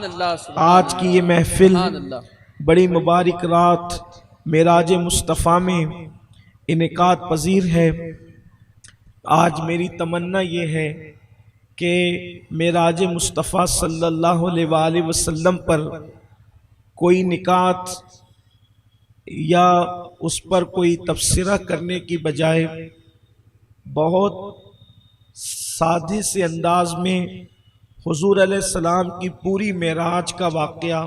आज की ये महफिल बड़ी मुबारक रात मेराज मुस्तफ़ा में इनेकात पजीर है। आज मेरी तमन्ना ये है कि मेराज मुस्तफ़ा सल्लल्लाहु अलैहि वसल्लम पर कोई निकात या उस पर कोई तबसरा करने की बजाय बहुत सादे से अंदाज में हुजूर अलैहिस्सलाम की पूरी मेराज का वाक़या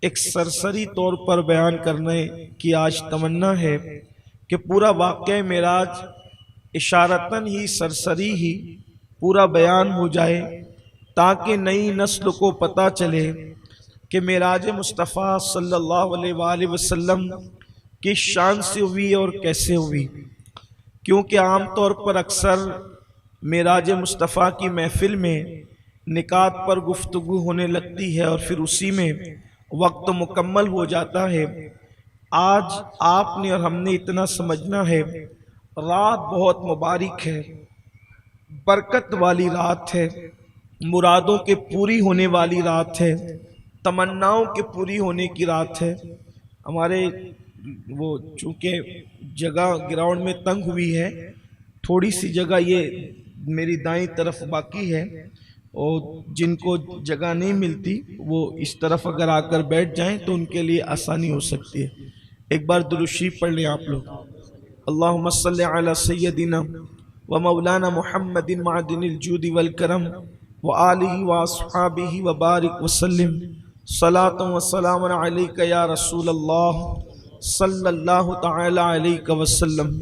एक सरसरी तौर पर बयान करने की आज तमन्ना है कि पूरा वाक़या मेराज इशारतन ही सरसरी ही पूरा बयान हो जाए, ताकि नई नस्ल को पता चले कि मेराज मुस्तफ़ा सल्लल्लाहु अलैहि वसल्लम किस शान से हुई और कैसे हुई। क्योंकि आम तौर पर अक्सर मेराज मुस्तफ़ा की महफिल में निकात पर गुफ्तगू होने लगती है और फिर उसी में वक्त मुकम्मल हो जाता है। आज आपने और हमने इतना समझना है, रात बहुत मुबारक है, बरकत वाली रात है, मुरादों के पूरी होने वाली रात है, तमन्नाओं के पूरी होने की रात है। हमारे वो चूँकि जगह ग्राउंड में तंग हुई है, थोड़ी सी जगह ये मेरी दाईं तरफ बाकी है और जिनको जगह नहीं मिलती वो इस तरफ अगर आकर बैठ जाएं तो उनके लिए आसानी हो सकती है। एक बार दुरूद शरीफ पढ़ लें आप लोग। अल्लाहुम्मा सल्लि अला सय्यदिना व मौलाना मुहम्मदिन मादिनिल जूदी वल करम व आलिहि व अस्हाबिहि व बारिक वसल्लिम सलातु व सलामुन अलैका या रसूल अल्लाह सल्लल्लाहु तआला अलैहि वसल्लम।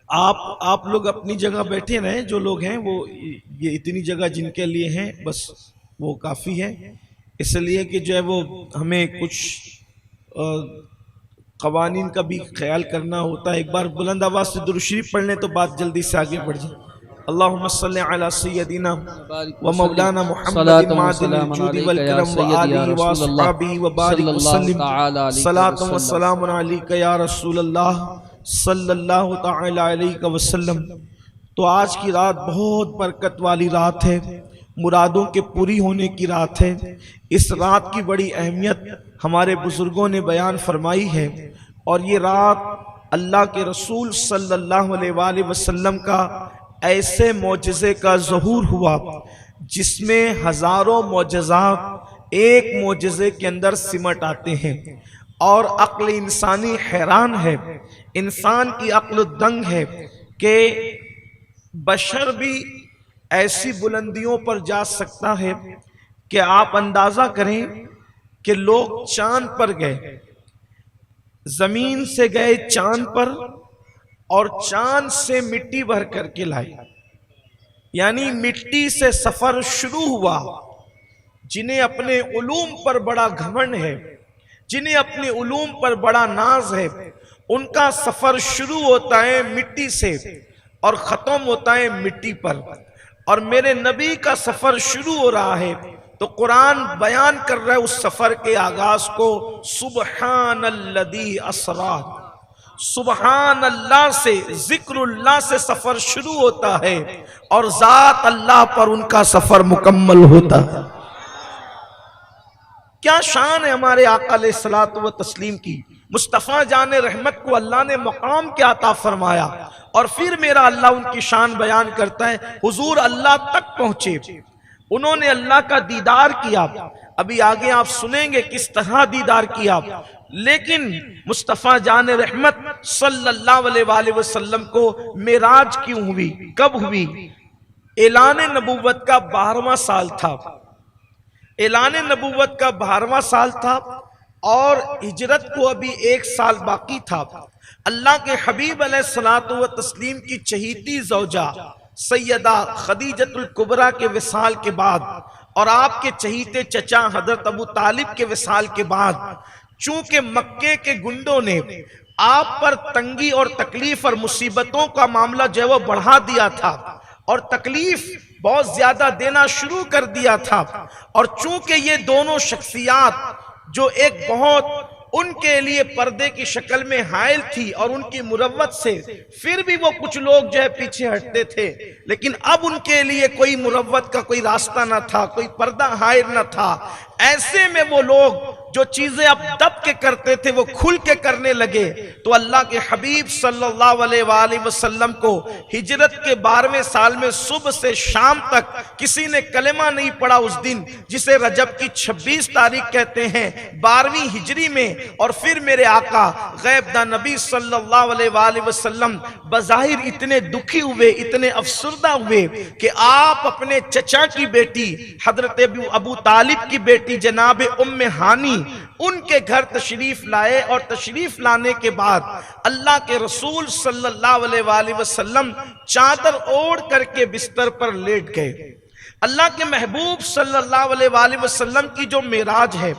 आप लोग अपनी जगह बैठे रहें, जो लोग हैं वो ये इतनी जगह जिनके लिए हैं बस वो काफ़ी है, इसलिए कि जो है वो हमें कुछ कवानीन का भी ख्याल करना होता है। एक बार बुलंद आवाज़ से दुरूद शरीफ पढ़ लें तो बात जल्दी से आगे बढ़ जाए। अल्लाहुम्मा सल्लि अला सय्यदिना व मौलाना मुहम्मदिन मादिनिल जूदी वल करम व आलिहि व अस्हाबिहि व बारिक वसल्लिम सलातु व सलामुन अलैका या रसूल अल्लाह सल्लल्लाहु तआला अलैहि वसल्लम। तो आज की रात बहुत बरकत वाली रात है, मुरादों के पूरी होने की रात है। इस रात की बड़ी अहमियत हमारे बुजुर्गों ने बयान फरमाई है और ये रात अल्लाह के रसूल सल्लल्लाहु अलैहि वसल्लम का ऐसे मौजज़े का ज़हूर हुआ जिसमें हज़ारों मौजज़ात एक मौजज़े के अंदर सिमट आते हैं और अक्ल इंसानी हैरान है, इंसान की अक्ल दंग है कि बशर भी ऐसी बुलंदियों पर जा सकता है कि आप अंदाजा करें कि लोग चांद पर गए, जमीन से गए चांद पर और चांद से मिट्टी भर करके लाए, यानी मिट्टी से सफर शुरू हुआ। जिन्हें अपने उलूम पर बड़ा घमंड है, जिन्हें अपने उलूम पर बड़ा नाज है, उनका सफर शुरू होता है मिट्टी से और खत्म होता है मिट्टी पर। और मेरे नबी का सफर शुरू हो रहा है तो कुरान बयान कर रहा है उस सफर के आगाज को, सुबहानल्लज़ी असरा, सुबहान अल्लाह से, जिक्रुल्लाह से सफर शुरू होता है और जात अल्लाह पर उनका सफर मुकम्मल होता है। क्या शान है हमारे आका अलैहिस्सलातु व तस्लीम की। मुस्तफ़ा जाने रहमत को अल्लाह ने मकाम क्या अता फरमाया और फिर मेरा अल्लाह उनकी शान बयान करता है। हुजूर अल्लाह तक पहुंचे, उन्होंने अल्लाह का दीदार किया। अभी आगे आप सुनेंगे किस तरह दीदार किया। लेकिन मुस्तफ़ा जाने रहमत सल्लल्लाहु अलैहि वसल्लम को मेराज क्यों हुई, कब हुई? ऐलान नबूवत का 12वां साल था, ऐलान नबूवत का 12वां साल था और हिजरत को अभी 1 साल बाकी था। अल्लाह के हबीब अलैहिस्सलातु व तस्लीम की चहीती ज़ौजा सैयदा खदीजतुल कुबरा के विसाल के बाद और आपके चहीते चचा हजरत अबू तालिब के विसाल के बाद, चूंकि मक्के के गुंडों ने आप पर तंगी और तकलीफ और मुसीबतों का मामला जो है वो बढ़ा दिया था और तकलीफ बहुत ज्यादा देना शुरू कर दिया था, और चूंकि ये दोनों शख्सियात जो एक बहुत उनके लिए पर्दे की शक्ल में हाइल थी और उनकी मुरव्वत से फिर भी वो कुछ लोग जो है पीछे हटते थे, लेकिन अब उनके लिए कोई मुरव्वत का कोई रास्ता ना था, कोई पर्दा हाइल ना था। ऐसे में वो लोग जो चीजें अब दब के करते थे वो खुल के करने लगे। तो अल्लाह के हबीब सल्लल्लाहु अलैहि वसल्लम को हिजरत के 12वें साल में सुबह से शाम तक किसी ने कलेमा नहीं पढ़ा उस दिन, जिसे रजब की 26 तारीख कहते हैं 12वीं हिजरी में। और फिर मेरे आका गैबदा नबी सल्लल्लाहु अलैहि वसल्लम बज़ाहिर इतने दुखी हुए, इतने अफसरदा हुए कि आप अपने चचा की बेटी हजरत अबू तालिब की बेटी जनाब उम्मे हानी उनके घर तशरीफ लाए, और तशरीफ लाने के बाद अल्लाह के रसूल सल्लल्लाहु अलैहि वसल्लम चादर ओढ़ करके बिस्तर पर लेट गए। अल्लाह के महबूब सल्लल्लाहु अलैहि वसल्लम की जो मेराज है,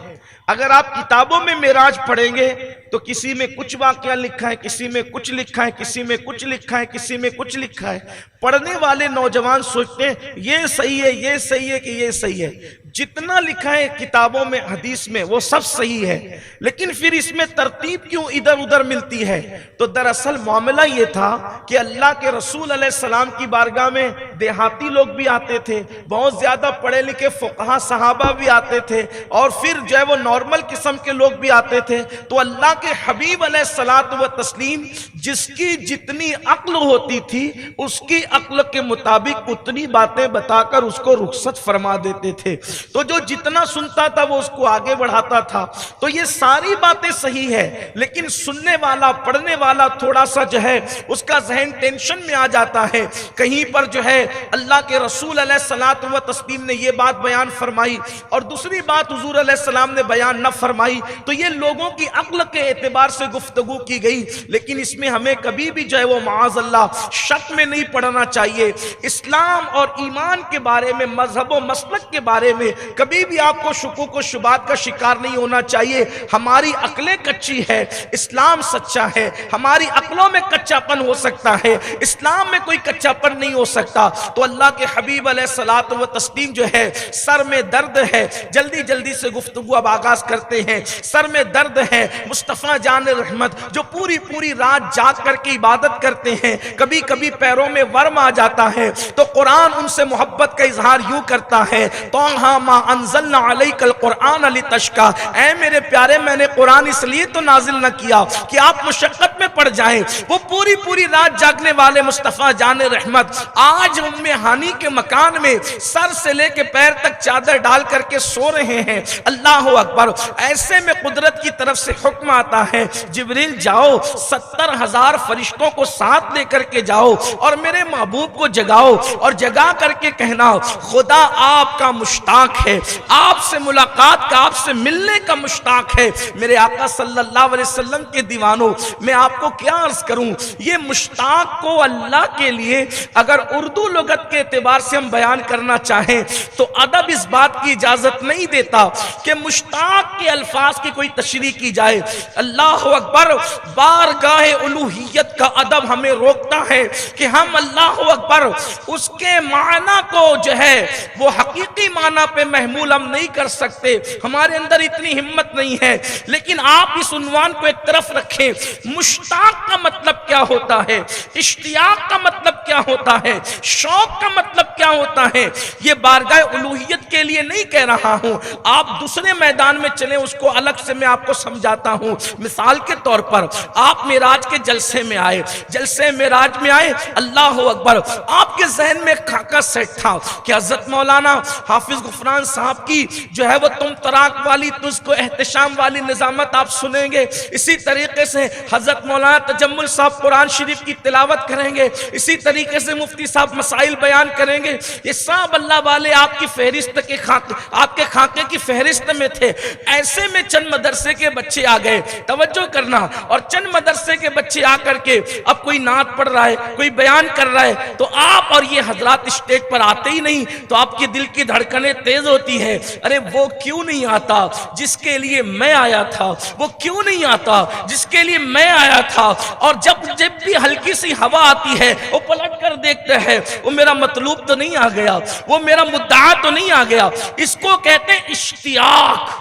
अगर आप किताबों में मेराज पढ़ेंगे तो किसी में कुछ वाकया लिखा है, किसी में कुछ लिखा है, किसी में कुछ लिखा है, किसी में कुछ लिखा है। पढ़ने वाले नौजवान सोचते हैं ये सही है, ये सही है कि ये सही है। जितना लिखा है किताबों में, हदीस में, वो सब सही है, लेकिन फिर इसमें तरतीब क्यों इधर उधर मिलती है? तो दरअसल मामला ये था कि अल्लाह के रसूल अलैहिस्सलाम की बारगाह में देहाती लोग भी आते थे, बहुत ज्यादा पढ़े लिखे फुकहा सहाबा भी आते थे, और फिर जो है वो नॉर्मल किस्म के लोग भी आते थे। तो अल्लाह के हबीब अलैहिस्सलातु व तस्लीम जिसकी जितनी अक्ल होती थी उसकी अक्ल के मुताबिक उतनी बातें बताकर उसको रुखसत फरमा देते थे। तो जो जितना सुनता था वो उसको आगे बढ़ाता था। तो ये सारी बातें सही है, लेकिन सुनने वाला, पढ़ने वाला थोड़ा सा जो है उसका जहन टेंशन में आ जाता है। कहीं पर जो है अल्लाह के रसूल अलैहिस्सलातु व तस्लीम ने ये बात बयान फरमाई और दूसरी बात हुजूर अलैहिस्सलाम ने बयान न फरमाई, तो ये लोगों की अक्ल के एतबार से गुफ्तगू की गई। लेकिन इसमें हमें कभी भी जो है वो माअज़ल्लाह शक में नहीं पड़ना चाहिए। इस्लाम और ईमान के बारे में, मजहब व मसलक के बारे में कभी भी आपको शुकूक व शुबात का शिकार नहीं होना चाहिए। हमारी अक्लें कच्ची है, इस्लाम सच्चा है। हमारी अक्लों में कच्चापन हो सकता है, इस्लाम में कोई कच्चापन नहीं हो सकता। तो अल्लाह के हबीब अलैहिस्सलातु व तस्लीम जो है, सर में दर्द है, जल्दी जल्दी से गुफ्तगू अब आगाज करते हैं। सर में दर्द है, मुस्तफ़ा जान रहमत जो पूरी पूरी रात जाग करके इबादत करते हैं, कभी कभी पैरों में वर्म आ जाता है तो कुरान उनसे मोहब्बत का इजहार यूं करता है, तौहा मा अंज़लना अलैकल कुरआन लितश्का, ऐ मेरे प्यारे मैंने कुरान इसलिए तो नाजिल न किया कि आप मुशक्कत में पड़ जाएं। वो पूरी पूरी रात जागने वाले मुस्तफ़ा जान रहमत आज उम्मे हानी के मकान में सर से लेके पैर तक चादर डाल करके सो रहे हैं। अल्लाह अकबर। ऐसे में कुदरत की तरफ से हुक्म आता है, जिब्रील जाओ 70,000 फरिश्तों को साथ लेकर के जाओ और मेरे महबूब को जगाओ और जगा करके कहना खुदा आपका मुश्ताक है, आपसे मुलाकात का, आपसे मिलने का मुश्ताक है। मेरे आका सल्लल्लाहु अलैहि वसल्लम के दीवानों, मैं आपको क्या अर्ज करूं, ये मुश्ताक को अल्लाह के लिए अगर उर्दू लुगत के एतबार से हम बयान करना चाहें तो अदब इस बात की इजाजत नहीं देता कि मुश्ताक के अल्फाज की कोई तशरीह की जाए। अल्लाह अकबर। बारगाह उलूहियत का अदब हमें रोकता है कि हम अल्लाह अकबर उसके माना को जो है वो हकीकी माना पे महमूल हम नहीं कर सकते, हमारे अंदर इतनी हिम्मत नहीं है। लेकिन आप इस उन्वान को एक तरफ रखें, मुश्ताक का मतलब क्या होता है, इश्तियाक का मतलब क्या होता है, शौक का मतलब क्या होता है। ये बारगाह उलूहियत के लिए नहीं कह रहा हूं, आप दूसरे मैदान में चले, उसको अलग से मैं आपको समझाता हूं। मिसाल के तौर पर आप मेराज के जलसे में आए, जलसे मेराज में आए, अल्लाह अकबर, आपके जहन में खाका सेट था कि हजरत मौलाना हाफिज गुफरान साहब की जो है वो तुम तराक वाली, तुझको एहतशाम वाली निजामत आप सुनेंगे। इसी तरीके से हजरत मौलाना तजम्मुल साहब कुरान शरीफ की तिलावत करेंगे, इसी तरीके से मुफ्ती साहब मसाइल बयान करेंगे। ये सब अल्लाह वाले आपकी फहरिस्त के आपके खाके की फहरिस्त में थे। ऐसे में चंद मदरसे के बच्चे आ गए, तवज्जो करना, और चंद मदरसे के बच्चे आकर के अब कोई नात पढ़ रहा है, कोई बयान कर रहा है, तो आप और ये हजरात स्टेज पर आते ही नहीं तो आपके दिल की धड़कनें तेज होती है। अरे वो क्यों नहीं आता जिसके लिए मैं आया था, वो क्यों नहीं आता जिसके लिए मैं आया था। और जब भी हल्की सी हवा आती है वो पलट कर देखते हैं, वो मेरा मतलूब तो नहीं आ गया, वो मेरा मुद्दा तो नहीं आ गया। इसको कहते हैं इश्तियाक।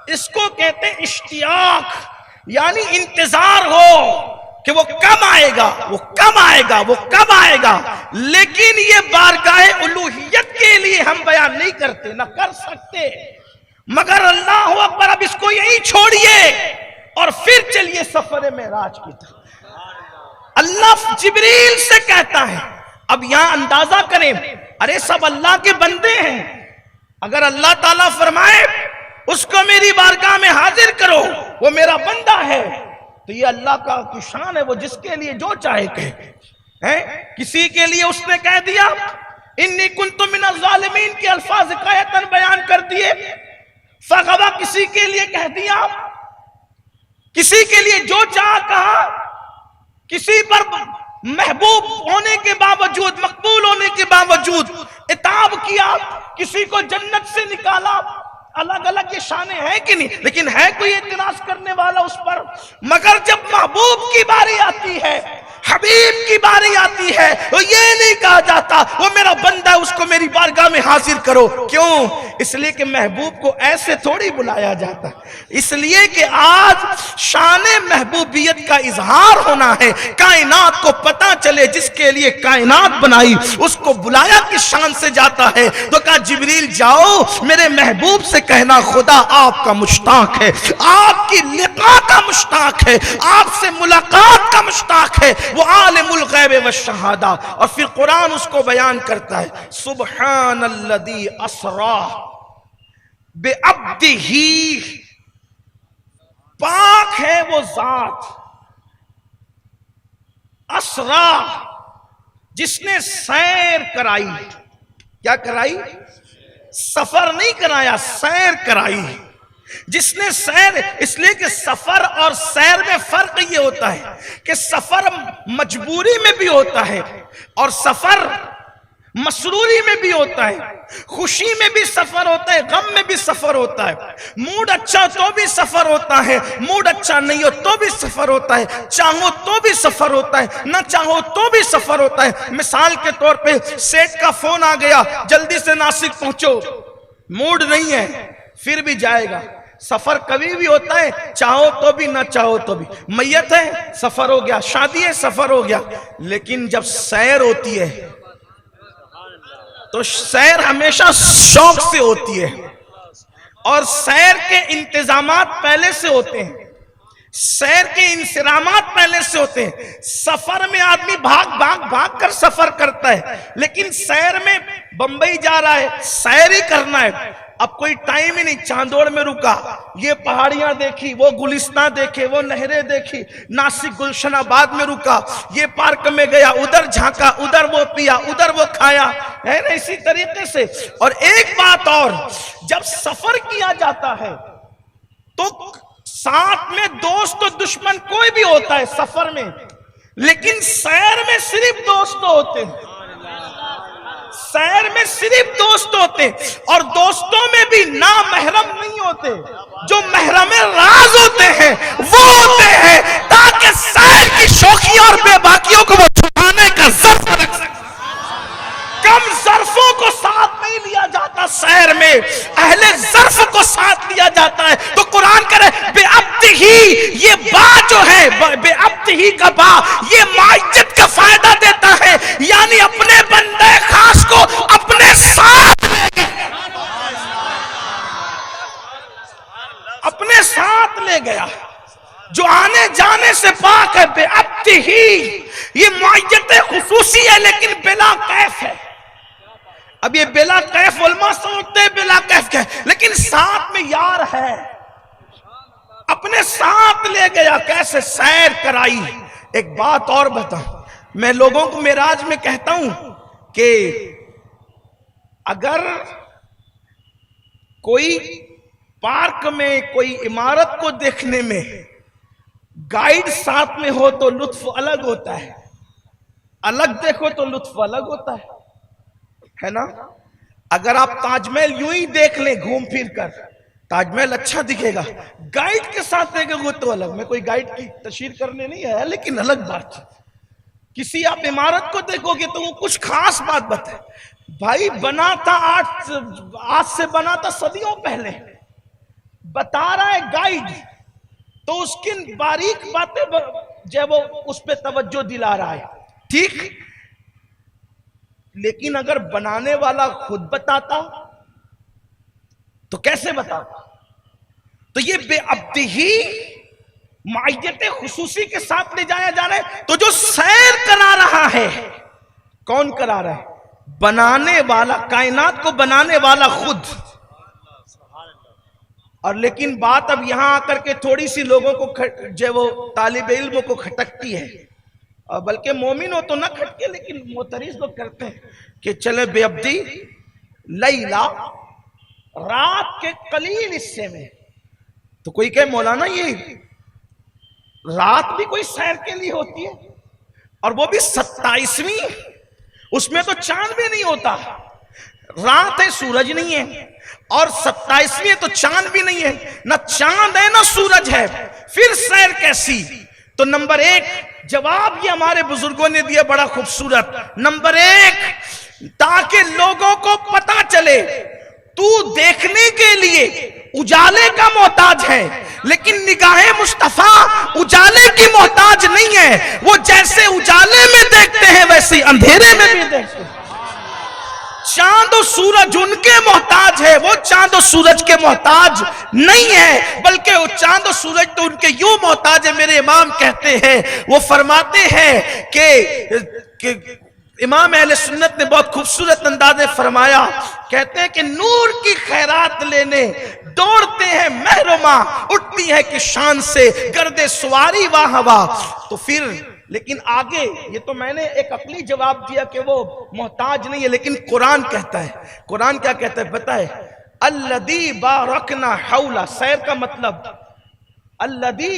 इसको कहते हैं इश्तियाक, यानी इंतजार हो कि वो कब आएगा, वो कब आएगा, वो कब आएगा। लेकिन ये बारगाह उलूहियत के लिए हम बयान नहीं करते, ना कर सकते, मगर अल्लाह अकबर, अब इसको यहीं छोड़िए और फिर चलिए सफर मेराज की तरफ। अल्लाह जिब्रील से कहता है, अब यहां अंदाजा करें, अरे सब अल्लाह के बंदे हैं, अगर अल्लाह ताला फरमाए उसको मेरी बारगाह में हाजिर करो, वो मेरा बंदा है, तो ये अल्लाह का की शान है, वो जिसके लिए जो चाहे कहे है। किसी के लिए उसने कह दिया इन्नी कुन्तु मिनज़ ज़ालिमीन के अल्फाज हिकायतन बयान कर दिए, फगवा किसी के लिए कह दिया, किसी के लिए जो चाह कहा, किसी पर महबूब होने के बावजूद, मकबूल होने के बावजूद इताब किया, किसी को जन्नत से निकाला। अलग अलग ये शाने हैं कि नहीं, लेकिन है कोई इतराज करने वाला उस पर। मगर जब महबूब की बारी आती है, हबीब की बारी आती है, तो ये नहीं कहा जाता वो मेरा बंदा है, उसको मेरी बारगाह में हाजिर करो। क्यों? इसलिए कि महबूब को ऐसे थोड़ी बुलाया जाता, इसलिए कि आज शाने महबूबियत का इजहार होना है, कायनात को पता चले जिसके लिए कायनात बनाई उसको बुलाया किस शान से जाता है। तो कहा जिब्रील जाओ मेरे महबूब से कहना खुदा आपका मुश्ताक है, आपकी लिका का मुश्ताक है, आपसे मुलाकात का मुश्ताक है, वो आलिमुल गैब व शहादा। और फिर कुरान उसको बयान करता है, सुब्हानल्लज़ी अस्रा बिअब्दिही, पाक है वो जात, अस्रा जिसने सैर कराई। क्या कराई? सफर नहीं कराया, सैर कराई। जिसने सैर, इसलिए कि सफर और सैर में फर्क ये होता है कि सफर मजबूरी में भी होता है और सफर मसरूरी में भी होता है, खुशी में भी सफर होता है, गम में भी सफर होता है। मूड अच्छा तो भी सफर होता है, मूड अच्छा नहीं हो तो भी सफर होता है, चाहो तो भी सफर होता है, ना चाहो तो भी सफर होता है। मिसाल के तौर पे सेठ का फोन आ गया, जल्दी से नासिक पहुंचो, मूड नहीं है फिर भी जाएगा। सफर कभी भी होता है, चाहो तो भी ना चाहो तो भी। मैयत है सफर हो गया, शादी है सफर हो गया। लेकिन जब सैर होती है तो सैर हमेशा शौक से होती है और सैर के इंतजामात पहले से होते हैं, सैर के इंतजामात पहले से होते हैं। सफर में आदमी भाग कर सफर करता है, लेकिन सैर में बंबई जा रहा है, सैर ही करना है। अब कोई टाइम ही नहीं, चांदोड़ में रुका, ये पहाड़ियां देखी, वो गुलिस्तान देखे, वो नहरें देखी, नासिक गुलशनाबाद में रुका, ये पार्क में गया, उधर झांका, उधर वो पिया, उधर वो खाया, है ना, इसी तरीके से। और एक बात और, जब सफर किया जाता है तो साथ में दोस्त और दुश्मन कोई भी होता है सफर में, लेकिन सैर में सिर्फ दोस्त होते हैं, सैर में सिर्फ दोस्त होते, और दोस्तों में भी ना महरम नहीं होते, जो महरम राज होते हैं वो होते हैं, ताकि सैर की शौकियों और बेबाकियों को वो छुपाने का ज़र्फ रख सके। कम ज़र्फों को साथ नहीं लिया जाता सैर में, अहले ज़र्फ को साथ लिया जाता है। तो कुरान करे बेअब्दिही, ये बा जो है बेअब्दिही का बा, ये माइज्जत का फायदा देता है, यानी अपने बंदे खास को अपने साथ ले गया, अपने साथ ले गया, जो आने जाने से पाक है। बेअब्दिही, ये माइज्जत खुसूसी है लेकिन बिला कैफ है। अब ये बिला कैफ उलमा समझते हैं बिला कैफ क्या है, लेकिन साथ में यार है, अपने साथ ले गया, कैसे सैर कराई। एक बात और बताऊं, मैं लोगों को मेराज में कहता हूं कि अगर कोई पार्क में कोई इमारत को देखने में गाइड साथ में हो तो लुत्फ अलग होता है, अलग देखो तो लुत्फ अलग होता है ना। अगर आप ताजमहल यूं ही देख लें घूम फिर कर, ताजमहल अच्छा दिखेगा, गाइड के साथ देखेंगे तो अलग। मैं कोई गाइड की तशरीह करने नहीं आया, लेकिन अलग बात है। किसी आप इमारत को देखोगे तो वो कुछ खास बात बताए, भाई बना था आज से बना था सदियों पहले, बता रहा है गाइड, तो उसकी बारीक बातें जो वो उस पे तवज्जो दिला रहा है, ठीक। लेकिन अगर बनाने वाला खुद बताता तो कैसे बताता? तो ये बेअब्दिही मायत खुसूसी के साथ ले जाया जा रहा है। तो जो सैर करा रहा है, कौन करा रहा है? बनाने वाला, कायनात को बनाने वाला खुद। और लेकिन बात अब यहां आकर के थोड़ी सी लोगों को जो वो तालिब इल्म को खटकती है, और बल्कि मोमिन हो तो ना खटके, लेकिन मोतरीज लोग करते हैं कि चले बेअब्दी लैला, रात के कलील हिस्से में। तो कोई कहे मौलाना ये रात भी कोई सैर के लिए होती है, और वो भी 27वीं, उसमें तो चांद भी नहीं होता। रात है, सूरज नहीं है, और 27वीं है तो चांद भी नहीं है, ना चांद है ना सूरज है, फिर सैर कैसी? तो नंबर एक जवाब ये हमारे बुजुर्गों ने दिया, बड़ा खूबसूरत। नंबर एक, ताकि लोगों को पता चले तू देखने के लिए उजाले का मोहताज है, लेकिन निगाहे मुस्तफा उजाले की मोहताज नहीं है। वो जैसे उजाले में देखते हैं वैसे अंधेरे में भी देखते हैं। चांद और सूरज उनके मोहताज है, वो चांद और सूरज के मोहताज नहीं है, बल्कि वो चांद और सूरज तो उनके यूं मोहताज है। मेरे इमाम कहते हैं, वो फरमाते हैं कि इमाम अहले सुन्नत ने बहुत खूबसूरत अंदाज में फरमाया, कहते हैं कि नूर की खैरात लेने दौड़ते हैं महरुमा, उठती है कि शान से गर्दे सवारी वाह हवा। तो फिर लेकिन आगे, ये तो मैंने एक अकली जवाब दिया कि वो मोहताज नहीं है, लेकिन कुरान कहता है, कुरान क्या कहता है बताए? अल्लदी बारकना हौला, सैर का मतलब अल्लदी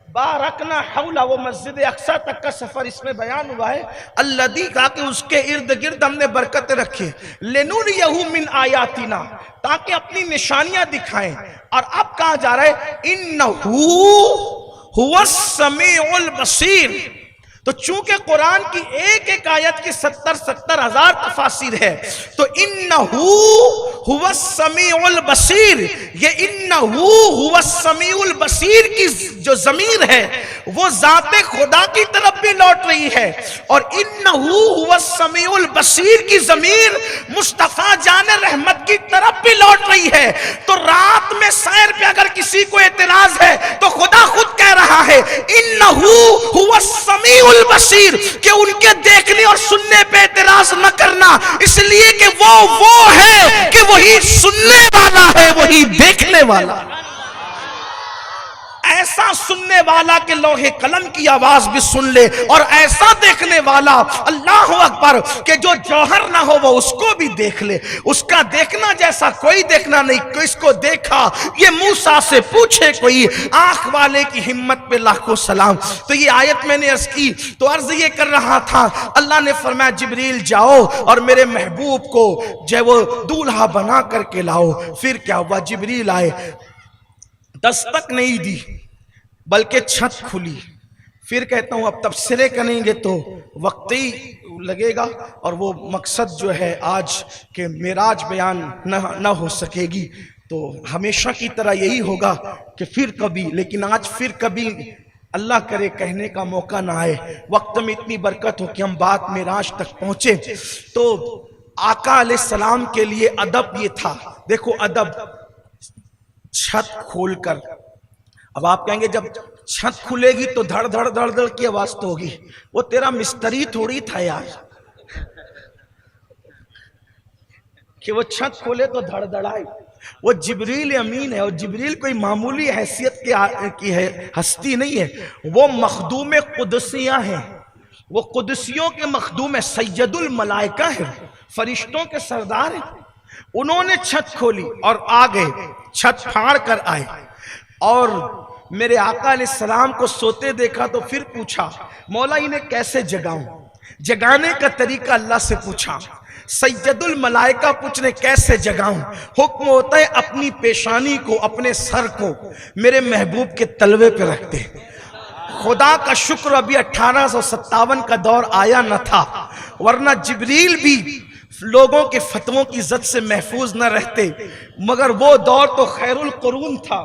बारकना हौला, वो मस्जिद अक्सा तक का सफर इसमें बयान हुआ है। अल्लदी कहा कि उसके इर्द गिर्द हमने बरकत रखी, लेनुरियहु मिन आयातिना, ताकि अपनी निशानियां दिखाएं। और अब कहा जा रहा है इन्नहु हुवस समीउल बसीर। तो चूंकि कुरान की एक एक आयत की 70 हजार तफासिर है, तो इन्नहु हुवस समीउल बसीर, ये इन्नहु हुवस समीउल बसीर की जो जमीर है वो जाते खुदा की तरफ भी लौट रही है, और इन्नहु हुवस समीउल बसीर की जमीर मुस्तफा जाने रहमत की तरफ भी लौट रही है। तो रात में सैर पे अगर किसी को एतराज है तो खुदा खुद कह रहा है इन्नहु हुवस समीउल बसीर, कि उनके देखने और सुनने पे एतराज न करना, इसलिए कि वो है कि वही सुनने वाला है, वही देखने वाला। ऐसा सुनने वाला कि लोहे कलम की आवाज भी सुन ले, और ऐसा देखने वाला अल्लाह अकबर कि जो जौहर ना हो वो उसको भी देख ले। उसका देखना जैसा कोई देखना नहीं, किसको देखा ये मूसा से पूछे कोई, आंख वाले की हिम्मत पे लाखों सलाम। तो ये आयत मैंने अर्ज की, तो अर्ज ये कर रहा था, अल्लाह ने फरमाया जिब्रील जाओ और मेरे महबूब को जो वो दूल्हा बना करके लाओ। फिर क्या हुआ? जिब्रील आए, दस्तक नहीं दी बल्कि छत खुली। फिर कहता हूं अब तफसीरें करेंगे तो वक्त ही लगेगा, और वो मकसद जो है आज के मेराज बयान न हो सकेगी। तो हमेशा की तरह यही होगा कि फिर कभी, लेकिन आज फिर कभी अल्लाह करे कहने का मौका ना आए, वक्त में इतनी बरकत हो कि हम बात मेराज तक पहुंचे। तो आका अलैहिस्सलाम के लिए अदब ये था, देखो अदब, छत खोलकर। अब आप कहेंगे जब छत खुलेगी तो धड़ धड़ धड़ धड़ की आवाज तो होगी, वो तेरा मिस्त्री थोड़ी था यार कि वो छत खोले तो धड़ धड़ाए। वो जिब्रील अमीन है, और जिब्रील कोई मामूली हैसियत की है हस्ती नहीं है, वो मखदूम कुदसियां हैं, वो कुदसियों के मखदूम है, सैयदुल मलाइका है, फरिश्तों के सरदार हैं। उन्होंने छत खोली और आ गए, छत फाड़ कर आए, और मेरे आका अलैहिस्सलाम को सोते देखा तो फिर पूछा मौला इन्हें कैसे जगाऊं? जगाने का तरीका अल्लाह से पूछा। सैयदुल मलाइका पूछने कैसे जगाऊं? हुक्म होता है अपनी पेशानी को, अपने सर को मेरे महबूब के तलवे पे रखते। खुदा का शुक्र अभी 1857 का दौर आया न था, वरना जिब्रील भी लोगों के फतवों की इज्जत से महफूज न रहते, मगर वो दौर तो खैरुल कुरून था,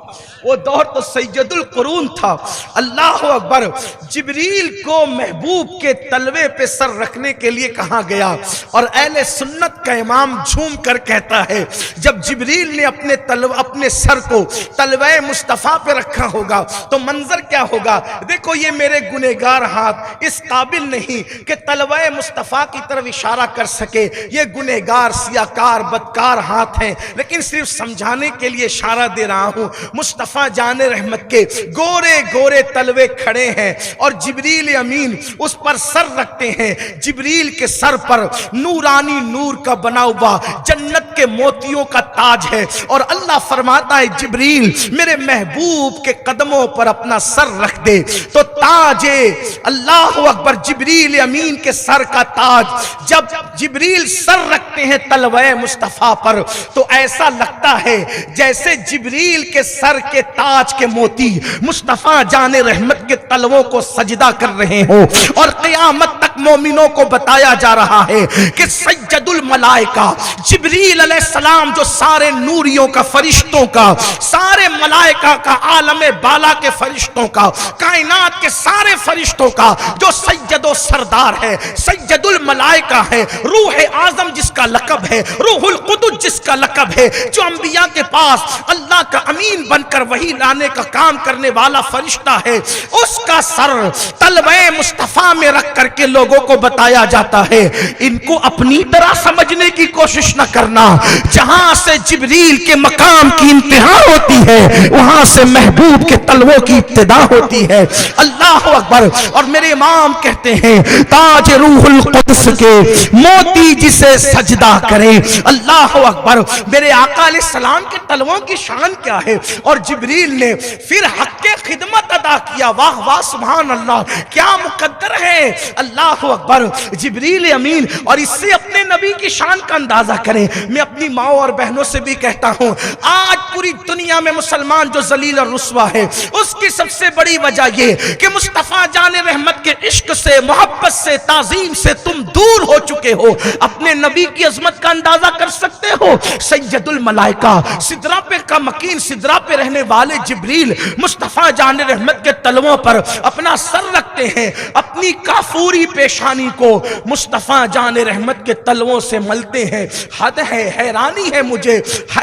वो दौर तो सैयदुल कुरून था। अल्लाह अकबर। जिब्रील को महबूब के तलवे पे सर रखने के लिए कहा गया और अहले सुन्नत का इमाम झूम कर कहता है, जब जिब्रील ने अपने सर को तलवे मुस्तफ़ा पे रखा होगा तो मंजर क्या होगा। देखो ये मेरे गुनहगार हाथ इस काबिल नहीं कि तलवे मुस्तफ़ा की तरफ इशारा कर सके, ये गुनहगार सियाकार बदकार हाथ हैं, लेकिन सिर्फ समझाने के लिए इशारा दे रहा हूं। मुस्तफ़ा जाने रहमत के गोरे गोरे तलवे खड़े हैं और जिब्रील अमीन उस पर सर रखते हैं। जिब्रील के सर पर नूरानी नूर का बना हुआ जन्नत के मोतियों का ताज है और अल्लाह फरमाता है, जिब्रील मेरे महबूब के कदमों पर अपना सर रख दे। तो ताजे अल्लाह अकबर, जिब्रील अमीन के सर का ताज जब जिब्रील सर रखते हैं तलवे मुस्तफ़ा पर तो ऐसा लगता है जैसे जिब्रील के सर के ताज के मोती मुस्तफ़ा जाने रहमत के तलवों को सजदा कर रहे हो। और क़यामत तक मोमिनों को बताया जा रहा है कि सज्जदुल मलाइका जिब्रील अलैहिस्सलाम, जो सारे नूरियों का, फरिश्तों का, सारे मलाइका का, आलमे बाला के फरिश्तों का, कायनात के सारे फरिश्तों का जो सज्जदो सरदार है, सज्जदुल मलाइका है, रूह आजम जिसका लकब है, रूहुल कुदुस जिसका लकब है, जो अंबिया के पास अल्लाह का अमीन बनकर वही लाने का काम करने वाला फरिश्ता है, उसका सर तलवे मुस्तफ़ा में रख करके लोगों को बताया जाता है। इनको अपनी तरह समझने की कोशिश न करना, जहां से जिब्रील के मकाम की इंतहा होती है वहां से महबूब के तलवों की इब्तिदा होती है। अल्लाह अकबर। और मेरे इमाम कहते हैं, ताज रूहुल कुदस के मोती जिसे सजदा करे। अल्लाह अकबर। मेरे आका अलैहिस्सलाम के तलवों की शान क्या है। और जिब्रील ने फिर हक के खिदमत अदा किया। वाह वाह सुभान अल्लाह, क्या मुकद्दर है। अल्लाह अकबर। जिब्रील अमीन। और इससे अपने नबी की शान का अंदाजा करें। मैं अपनी माओ और बहनों से भी कहता हूं, आज पूरी दुनिया में मुसलमान जो जलील और रुस्वा है उसकी सबसे बड़ी वजह यह कि मुस्तफ़ा जाने रहमत के इश्क से, मोहब्बत से, ताजीम से तुम दूर हो चुके हो। अपने नबी की अजमत का अंदाजा कर सकते हो। सैयदुल मलाइका, सिदरा पे का मकीन, सिदरा पे रहने वाले जिब्रील मुस्तफ़ा जाने रहमत के तलवों पर अपना सर रखते हैं, अपनी काफूरी पेशानी को मुस्तफ़ा जाने रहमत के तलवों से मलते हैं। हद है, हैरानी है मुझे,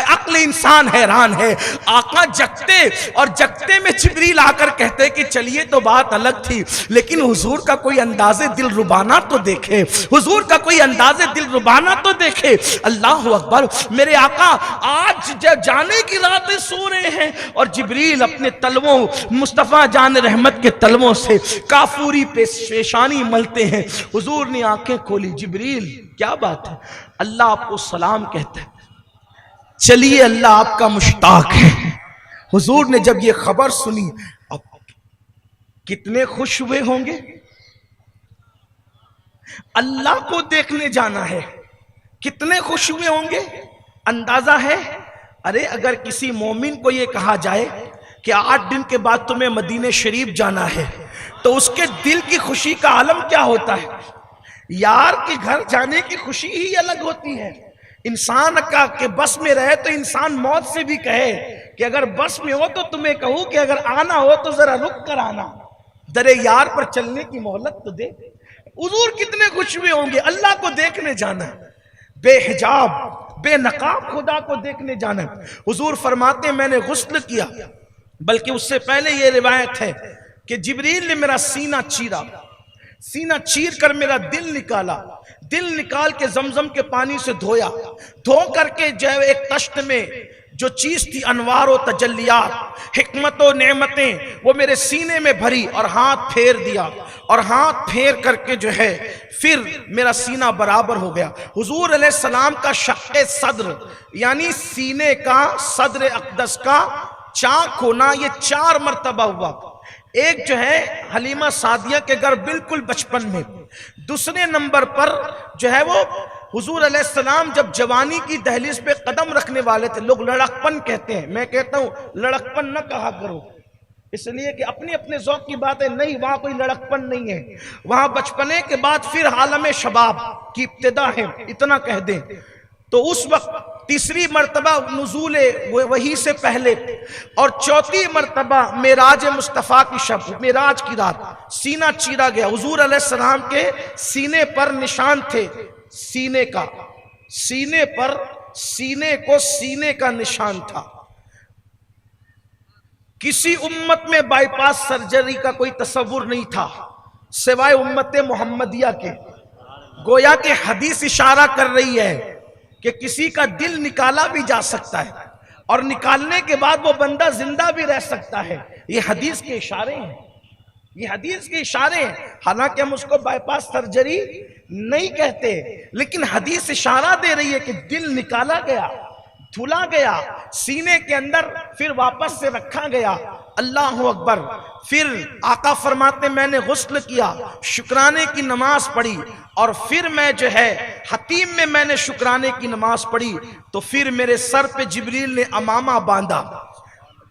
अक्ल इंसान हैरान है। आका जगते और जगते में जिब्रील आकर कहते कि चलिए तो बात अलग थी, लेकिन हुजूर का कोई अंदाजे दिल रुबाना तो देखे, हुजूर का कोई अंदाजे दिल रुबाना तो देखे। अल्लाह अकबर। मेरे आका आज जाने की रातें सो रहे हैं और जिब्रील अपने तलवों, मुस्तफ़ा जान रहमत के तलवों से काफूरी पेशानी मलते हैं। हुजूर ने आंखें खोली, जिब्रील क्या बात है। अल्लाह आपको सलाम कहता है, चलिए अल्लाह आपका मुश्ताक है। हुजूर ने जब ये खबर सुनी, अब कितने खुश हुए होंगे। अल्लाह को देखने जाना है, कितने खुश हुए होंगे, अंदाजा है। अरे अगर किसी मोमिन को यह कहा जाए कि 8 दिन के बाद तुम्हें मदीने शरीफ जाना है, तो उसके दिल की खुशी का आलम क्या होता है। यार के घर जाने की खुशी ही अलग होती है। इंसान का के बस में रहे तो इंसान मौत से भी कहे कि अगर बस में हो तो तुम्हें कहूं कि अगर आना हो तो जरा रुक कर आना, दरे यार पर चलने की मोहलत तो दे। हुजूर कितने खुश हुए होंगे। अल्लाह को देखने जाना, बेहिजाब बेनकाब खुदा को देखने जाना। हुजूर फरमाते मैंने गुस्ल किया, बल्कि उससे पहले यह रिवायत है कि जिब्रील ने मेरा सीना चीरा, सीना चीर कर मेरा दिल निकाला, दिल निकाल के जमजम के पानी से धोया, धो करके जो है एक तश्त में जो चीज थी अनवार व तजल्लियात, हिकमत व नेमतें, वो मेरे सीने में भरी और हाथ फेर दिया। और हाथ फेर करके जो है फिर मेरा सीना बराबर हो गया। हुजूर अलैहिस्सलाम का शक्के सद्र यानी सीने का, सद्र अक़दस का चाक होना, ये 4 मरतबा हुआ। एक जो है हलीमा सादिया के घर बिल्कुल बचपन में, दूसरे नंबर पर जो है वो हुजूर अलैहिस्सलाम जब जवानी की दहलीज पे कदम रखने वाले थे। लोग लड़कपन कहते हैं, मैं कहता हूं लड़कपन न कहा करो, इसलिए कि अपने अपने ज़ौक़ की बात है, नहीं वहां कोई लड़कपन नहीं है, वहां बचपने के बाद फिर आलम शबाब की इब्तिदा है, इतना कह दें। तो उस वक्त तीसरी मर्तबा नुज़ूल वही से पहले और चौथी मर्तबा मेराज मुस्तफ़ा की शब, मेराज की रात सीना चीरा गया। हुजूर अलैहिस्सलाम के सीने पर निशान थे, सीने का, सीने पर, सीने को सीने का निशान था। किसी उम्मत में बाईपास सर्जरी का कोई तस्वुर नहीं था सिवाय उम्मत मोहम्मदिया के। गोया के हदीस इशारा कर रही है कि किसी का दिल निकाला भी जा सकता है और निकालने के बाद वो बंदा जिंदा भी रह सकता है। ये हदीस के इशारे हैं, ये हदीस के इशारे हैं। हालांकि हम उसको बाईपास सर्जरी नहीं कहते, लेकिन हदीस इशारा दे रही है कि दिल निकाला गया, धुला गया, सीने के अंदर फिर वापस से रखा गया। अल्लाह अकबर। फिर आका फरमाते मैंने गुस्ल किया, शुक्राने की नमाज पढ़ी और फिर मैं जो है हतीम में मैंने शुक्राने की नमाज पढ़ी तो फिर मेरे सर पे जिब्रील ने अमामा बांधा।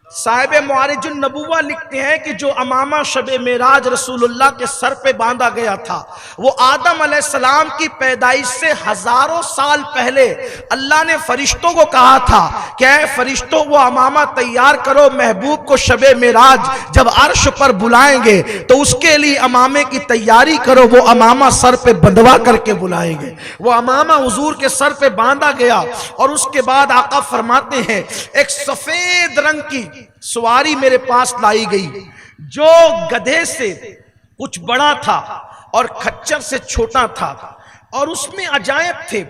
साहिब मुआरिजुन नबुव्वा लिखते हैं कि जो अमामा शबे मेराज रसूलुल्लाह के सर पे बांधा गया था वो आदम अलैहिस्सलाम की पैदाइश से हजारों साल पहले अल्लाह ने फरिश्तों को कहा था कि फरिश्तों वो अमामा तैयार करो, महबूब को शबे मेराज जब अर्श पर बुलाएंगे तो उसके लिए अमामे की तैयारी करो, वो अमामा सर पे बंधवा करके बुलाएंगे। वो अमामा हुजूर के सर पे बांधा गया और उसके बाद आका फरमाते हैं एक सफेद रंग की सवारी मेरे पास लाई गई जो गधे से कुछ बड़ा था और खच्चर से छोटा था और उसमें अजायब थे।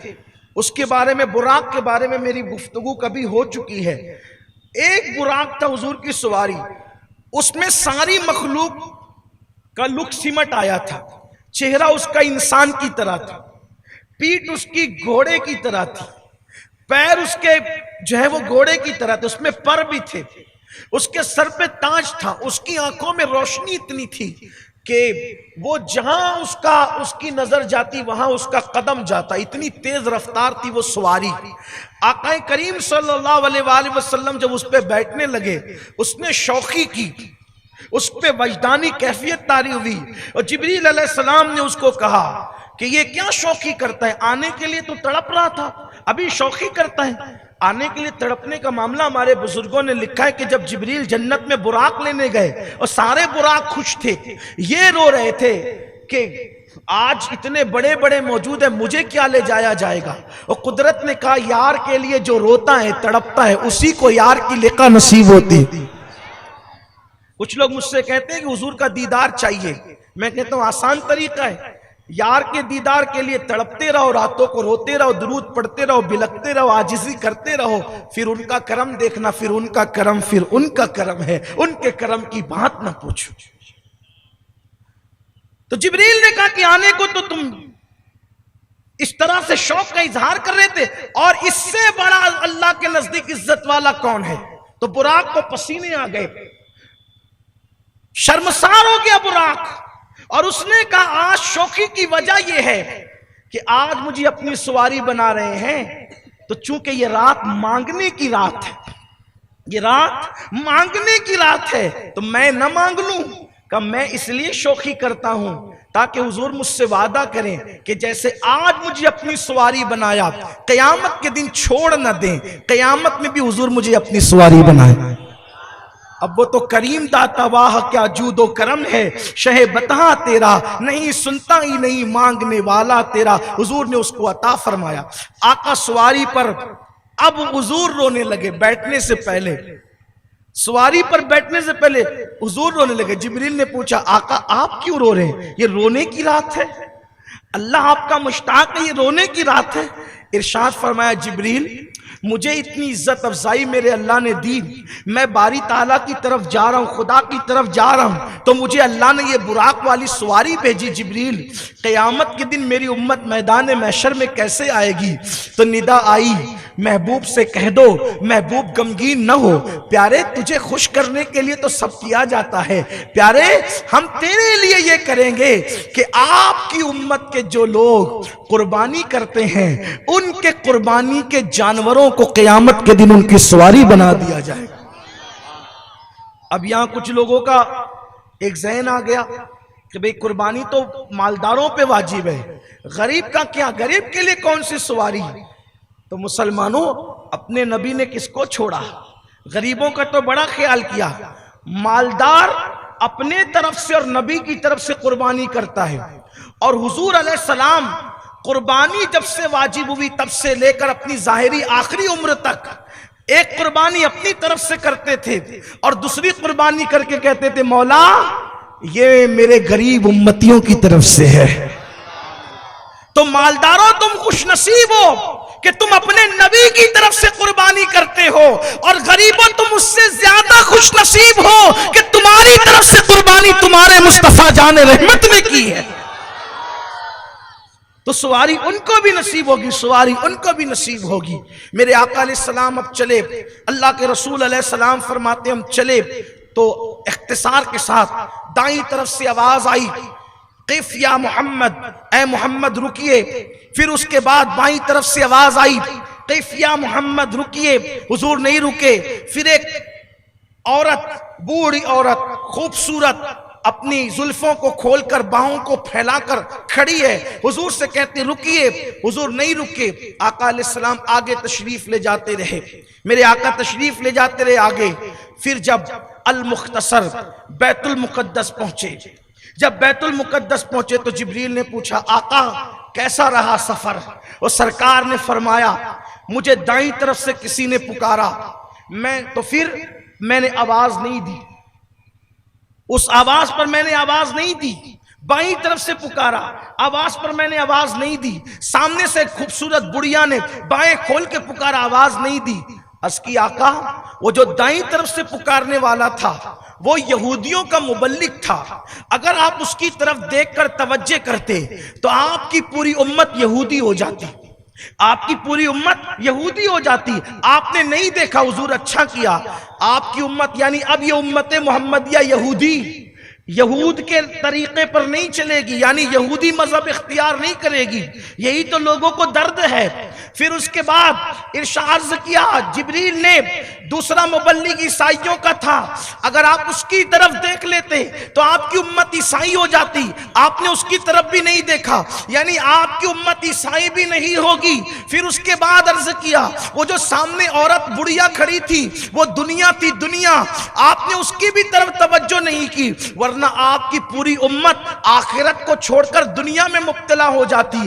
उसके बारे में, बुराक के बारे में मेरी गुफ्तगू कभी हो चुकी है। एक बुराक था हुजूर की सवारी, उसमें सारी मखलूक का लुक सिमट आया था। चेहरा उसका इंसान की तरह था, पीठ उसकी घोड़े की तरह थी, पैर उसके जो है वो घोड़े की तरह थे, उसमें पर भी थे, उसके सर पे ताज था, उसकी आंखों में रोशनी इतनी थी कि वो जहां उसकी नजर जाती वहां उसका कदम जाता, इतनी तेज रफ्तार थी वो सवारी। आका करीम सल्लल्लाहु अलैहि वसल्लम जब उस पे बैठने लगे उसने शौकी की, उस पे वजदानी कैफियत तारी हुई और जिब्रील अलैहिस्सलाम ने उसको कहा कि ये क्या शौकी करता है, आने के लिए तो तड़प रहा था, अभी शौकी करता है। आने के लिए तड़पने का मामला हमारे बुजुर्गों ने लिखा है कि जब जिब्रील जन्नत में बुराक लेने गए और सारे बुराक खुश थे, ये रो रहे थे कि आज इतने बड़े बड़े मौजूद है, मुझे क्या ले जाया जाएगा। और कुदरत ने कहा यार के लिए जो रोता है तड़पता है उसी को यार की लिका नसीब होती। कुछ लोग मुझसे कहते हैं कि हुजूर का दीदार चाहिए, मैं कहता हूं आसान तरीका है, यार के दीदार के लिए तड़पते रहो, रातों को रोते रहो, दुरूद पढ़ते रहो, बिलखते रहो, आजिज़ी करते रहो, फिर उनका करम देखना, फिर उनका करम, फिर उनका करम है, उनके करम की बात ना पूछो। तो जिब्रील ने कहा कि आने को तो तुम इस तरह से शौक का इजहार कर रहे थे और इससे बड़ा अल्लाह के नजदीक इज्जत वाला कौन है। तो बुराक को पसीने आ गए, शर्मसार हो गया बुराक और उसने कहा आज शौकी की वजह यह है कि आज मुझे अपनी सवारी बना रहे हैं तो चूंकि ये रात मांगने की रात है, ये रात मांगने की रात है तो मैं न मांग लूं का मैं इसलिए शौकी करता हूं ताकि हुजूर मुझसे वादा करें कि जैसे आज मुझे अपनी सवारी बनाया कयामत के दिन छोड़ न दें, कयामत में भी हुजूर मुझे अपनी सवारी बनाए। अब वो तो करीम दाता वाह क्या जूदो करम है, शहे बता तेरा नहीं सुनता ही नहीं मांगने वाला तेरा। हुजूर ने उसको अता फरमाया। आका सवारी पर अब हुजूर रोने लगे, बैठने से पहले, सवारी पर बैठने से पहले हुजूर रोने लगे। जिब्रील ने पूछा आका आप क्यों रो रहे हैं, ये रोने की रात है, अल्लाह आपका मुश्ताक है, ये रोने की रात है। इरशाद फरमाया जिब्रील मुझे इतनी इज्जत अफजाई मेरे अल्लाह ने दी, मैं बारी ताला की तरफ जा रहा हूं, खुदा की तरफ जा रहा हूं तो मुझे अल्लाह ने ये बुराक वाली सवारी भेजी। जिब्रील क़यामत के दिन मेरी उम्मत मैदान महशर में कैसे आएगी। तो निदा आई महबूब से कह दो महबूब गमगीन न हो, प्यारे तुझे खुश करने के लिए तो सब किया जाता है, प्यारे हम तेरे लिए ये करेंगे कि आपकी उम्मत के जो लोग कुर्बानी करते हैं उनके कुर्बानी के जानवरों को क़यामत के दिन उनकी सवारी बना दिया जाएगा। अब यहाँ कुछ लोगों का एक ज़हन आ गया कि भाई कुर्बानी तो मालदारों पे वाजिब है, गरीब का क्या, गरीब के लिए कौन सी सवारी। तो मुसलमानों, अपने नबी ने किसको छोड़ा, गरीबों का तो बड़ा ख्याल किया। मालदार अपने तरफ से और नबी की तरफ से कुर्बानी करता है, और हुजूर अलैहिस्सलाम कुर्बानी जब से वाजिब हुई तब से लेकर अपनी जाहिरी आखिरी उम्र तक एक कुर्बानी अपनी तरफ से करते थे और दूसरी कुर्बानी करके कहते थे मौला ये मेरे गरीब उम्मतियों की तरफ से है। तो मालदारों, तुम खुशनसीब हो कि तुम अपने नबी की तरफ से कुर्बानी करते हो, और गरीबों तुम उससे ज्यादा खुशनसीब हो कि तुम्हारी तरफ से कुर्बानी तुम्हारे मुस्तफा जान रहमत ने की है। तो सवारी उनको भी नसीब होगी, सवारी उनको भी नसीब होगी। मेरे आका अलैहिस्सलाम अब चले, अल्लाह के रसूल अलैहिस्सलाम फरमाते हम चले तो इख्तिसार के साथ दाईं तरफ से आवाज आई, क़िफ़ या मोहम्मद, ए मोहम्मद रुकिए। फिर उसके बाद बाईं तरफ से आवाज आई, क़िफ़ या मोहम्मद रुकिए, हुजूर नहीं रुके। फिर एक औरत, बूढ़ी औरत, खूबसूरत, अपनी जुल्फों को खोलकर बाहों को फैलाकर खड़ी है, हुजूर से कहते रुकिए, हुजूर नहीं रुके। आका अलैहिस्सलाम आगे तशरीफ ले जाते रहे, मेरे आका तशरीफ ले जाते रहे आगे। फिर जब अल मुख्तसर बैतुल मुकद्दस पहुंचे, जब बैतुल मुकद्दस पहुंचे तो जिब्रील ने पूछा आका कैसा रहा सफर। और सरकार ने फरमाया मुझे दाईं तरफ से किसी ने पुकारा, मैंने आवाज नहीं दी, उस आवाज पर मैंने आवाज नहीं दी। बाईं तरफ से पुकारा, आवाज पर मैंने आवाज नहीं दी। सामने से खूबसूरत बुढ़िया ने बाएं खोल के पुकारा, आवाज नहीं दी। अस्की आका, वो जो दाईं तरफ से पुकारने वाला था वो यहूदियों का मुबल्लिग था। अगर आप उसकी तरफ देखकर तवज्जो करते तो आपकी पूरी उम्मत यहूदी हो जाती, आपकी पूरी उम्मत यहूदी हो जाती। आपने नहीं देखा, हुजूर अच्छा किया। आपकी उम्मत यानी अब ये उम्मत मोहम्मदिया यहूद के तरीके पर नहीं चलेगी, यानी यहूदी मजहब इख्तियार नहीं करेगी। यही तो लोगों को दर्द है। फिर उसके बाद इरशाद किया जिब्रील ने, दूसरा मुबल्लिग ईसाइयों का था, अगर आप उसकी तरफ देख लेते तो आपकी उम्मत ईसाई हो जाती। आपने उसकी तरफ भी नहीं देखा, यानी आपकी उम्मत ईसाई भी नहीं होगी। फिर उसके बाद अर्ज किया, वो जो सामने औरत बुढ़िया खड़ी थी वो दुनिया थी, दुनिया, आपने उसकी भी तरफ तवज्जो नहीं की, वरना आपकी पूरी उम्मत आखिरत को छोड़कर दुनिया में मुब्तला हो जाती।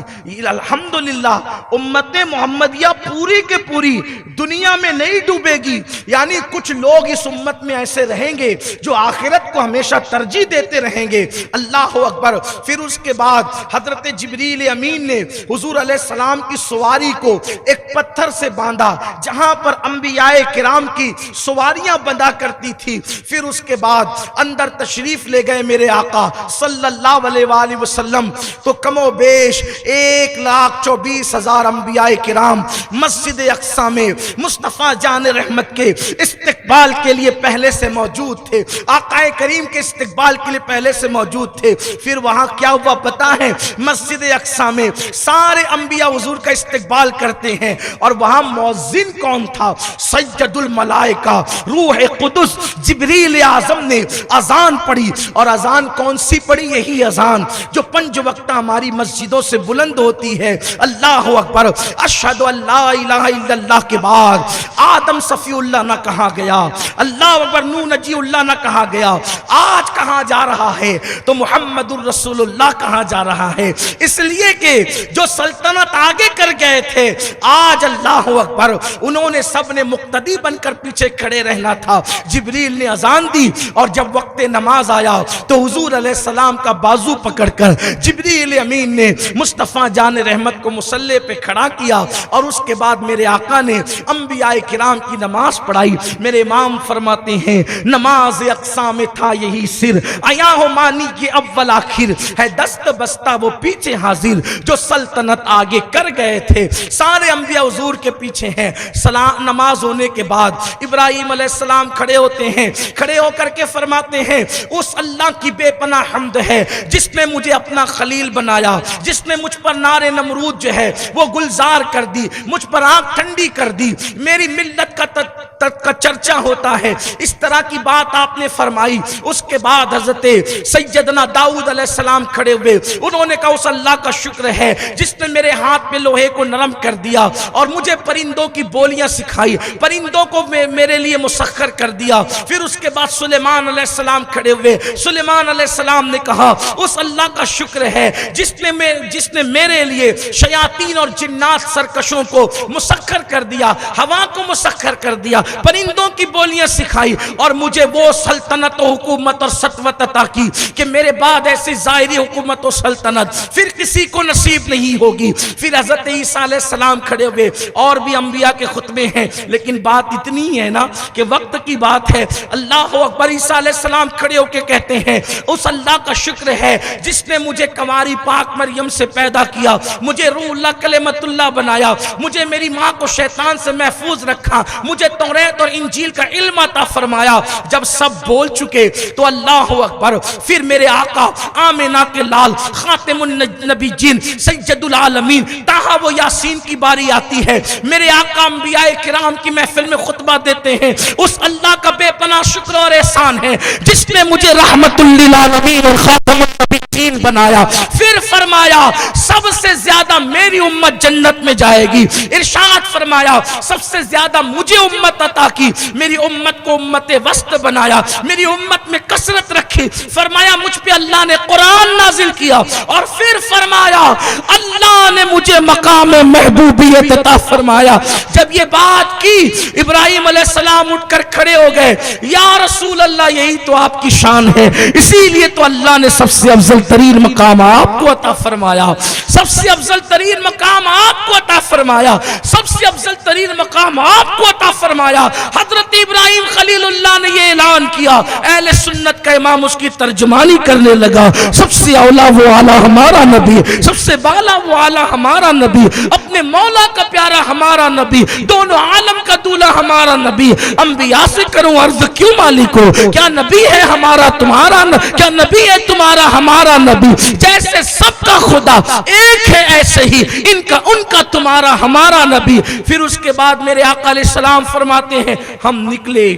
अल्हम्दुलिल्लाह उम्मत मोहम्मदिया पूरी के पूरी दुनिया में नहीं डूबेगी, यानी कुछ लोग इस उम्मत में ऐसे रहेंगे जो आखिरत को हमेशा तरजीह देते रहेंगे। अल्लाह अकबर। फिर उसके बाद हजरत जिब्रील अमीन ने हुजूर अलैहिस्सलाम की सवारी को एक पत्थर से बांधा जहां पर अंबियाए किराम की सवारियां बंधा करती थी। फिर उसके बाद अंदर तशरीफ ले गए मेरे आका सल्लल्लाहु अलैहि वसल्लम। तो कमो बेश 1,24,000 अंबियाए किराम मस्जिद अक्सा में मुस्तफा जान रहमत के इस्तिकबाल के लिए पहले से मौजूद थे, आकाए करीम के इस्तिकबाल के लिए पहले से मौजूद थे। फिर वहां क्या हुआ पता है, मस्जिद अक्सा में सारे अंबिया हुजूर का इस्तिकबाल करते हैं, और वहां मौज़िन कौन था, सय्यदुल मलाइका रूह कुदुस जिब्रील आजम ने अजान पढ़ी। और अजान कौन सी पढ़ी, यही अजान जो 5 वक्त हमारी मस्जिदों से बुलंद होती है। अल्लाह अकबर। अशहदु अल्ला इलाहा इल्लल्लाह के बाद आदम सफीउल्लाह ना कहा गया, अल्लाह अकबर नूह नजीउल्लाह ना कहा गया। आज कहां जा रहा है तो मुहम्मदुर रसूलुल्लाह कहां जा रहा है, इसलिए कि जो सल्तनत आगे कर गए थे आज अल्लाह अकबर उन्होंने सबने मुक्तदी बनकर पीछे खड़े रहना था। जिब्रील ने अजान दी और जब वक्त नमाज आया तो हुजूर अलैहिस्सलाम का बाजू पकड़कर जिब्रील अमीन ने मुस्तफा जान रहमत को मुसल्ले पे खड़ा किया, और उसके बाद मेरे आका ने अंबियाए किराम की नमाज पढ़ाई। मेरे इमाम फरमाते हैं नमाज अक्सा में था यही सिर, आया हो मानी के अव्वल आखिर है, दस्त बस्ता वो पीछे हाजिर, जो सल्तनत आगे कर गए थे सारे अंबिया हुजूर के पीछे हैं। सलाम नमाज होने के बाद इब्राहिम अलैहिस्सलाम खड़े होते हैं, खड़े होकर के फरमाते हैं उस अल्लाह की बेपनाह हम्द है जिसने मुझे अपना खलील बनाया, जिसने मुझ पर नारे नमरूद जो है वो गुलजार कर दी, मुझ पर आग आंख ठंडी कर दी, मेरी मिल्लत का चर्चा होता है। इस तरह की बात आपने फरमाई। उसके बाद हजरत सैयदना दाऊद अलैहिस्सलाम खड़े हुए, उन्होंने कहा उस अल्लाह का शुक्र है जिसने मेरे हाथ में लोहे को नरम कर दिया और मुझे परिंदों की बोलियां सिखाई, परिंदों को मेरे लिए मुसख्खर कर दिया। फिर उसके बाद सुलेमान अलैहिस्सलाम खड़े हुए, सुलेमान अलैहिस्सलाम ने कहा उस अल्लाह का शुक्र है जिसने मेरे लिए शयातीन और जिन्नात सरकशों को मुसख्खर कर दिया, हवा को मुसख्खर कर दिया, परिंदों की बोलियां सिखाई और मुझे वो सल्तनत और हुकूमत और सतवत अता की कि मेरे बाद ऐसी ज़ाहिरी हुकूमत और सल्तनत फिर किसी को नसीब नहीं होगी। फिर हज़रत ईसा अलैहिस्सलाम खड़े हुए, और भी अंबिया के खुतबे हैं, लेकिन बात इतनी है ना कि वक्त की बात है। अल्लाह अकबर। ईसा अलैहिस्सलाम खड़े होकर कहते हैं उस अल्लाह का शुक्र है जिसने मुझे कंवारी पाक मरियम से पैदा किया, मुझे रूहुल्लाह कलेमतुल्लाह बनाया, मुझे मेरी माँ को शैतान से महफूज रखा, मुझे तौरात और इंजील का इल्म अता फरमाया। जब सब बोल चुके तो अल्लाह अकबर, फिर मेरे आका आमिना के लाल खातिमुन नबीयीन सैयदुल आलमीन ताहा वो यासीन की बारी आती है। मेरे आका अंबियाए किराम की महफिल में खुतबा देते हैं। उस अल्लाह का बेपनाह शुक्र और एहसान है जिसने मुझे रहमतुल लिल आलमीन और खातिमुन नबीयीन बनाया। फिर फरमाया सबसे ज्यादा मेरी उम्मत जन्नत में जाएगी। इरशाद फरमाया सबसे ज्यादा मुझे उम्मत अता की, मेरी उम्मत को उम्मत वस्त बनाया, मेरी उम्मत में कसरत रखी। फरमाया मुझ पे अल्लाह ने कुरान नाजिल किया और फिर फरमाया अल्लाह ने मुझे मकाम महबूबियत अता फरमाया। जब ये बात की इब्राहिम अलैहिस्सलाम उठकर खड़े हो गए, या रसूल अल्लाह यही तो आपकी शान है, इसीलिए तो अल्लाह ने सबसे अफजल तरीन मकाम आपको अता फरमाया, सबसे अफजल तरीन मकाम आपको अता फरमाया, सबसे अफजल तरीन मकाम आपको अता फरमाया। हजरत इब्राहिम खलीलुल्लाह ने ये ऐलान किया, अहले सुन्नत का इमाम उसकी तर्जुमानी करने लगा, सबसे औला वो आला हमारा नबी, सबसे बाला वो आला हमारा नबी, अपने मौला का प्यारा हमारा नबी, दोनों आलम का दूल्हा हमारा नबी। अंबिया से करूं अर्ज क्यों मालिको, क्या नबी है हमारा तुम्हारा क्या नबी है तुम्हारा हमारा नबी। जैसे सबका खुदा एक है ऐसे ही इनका उनका तुम्हारा हमारा नबी। फिर उसके बाद मेरे आका अलैहिस्सलाम फरमाते हैं हम निकले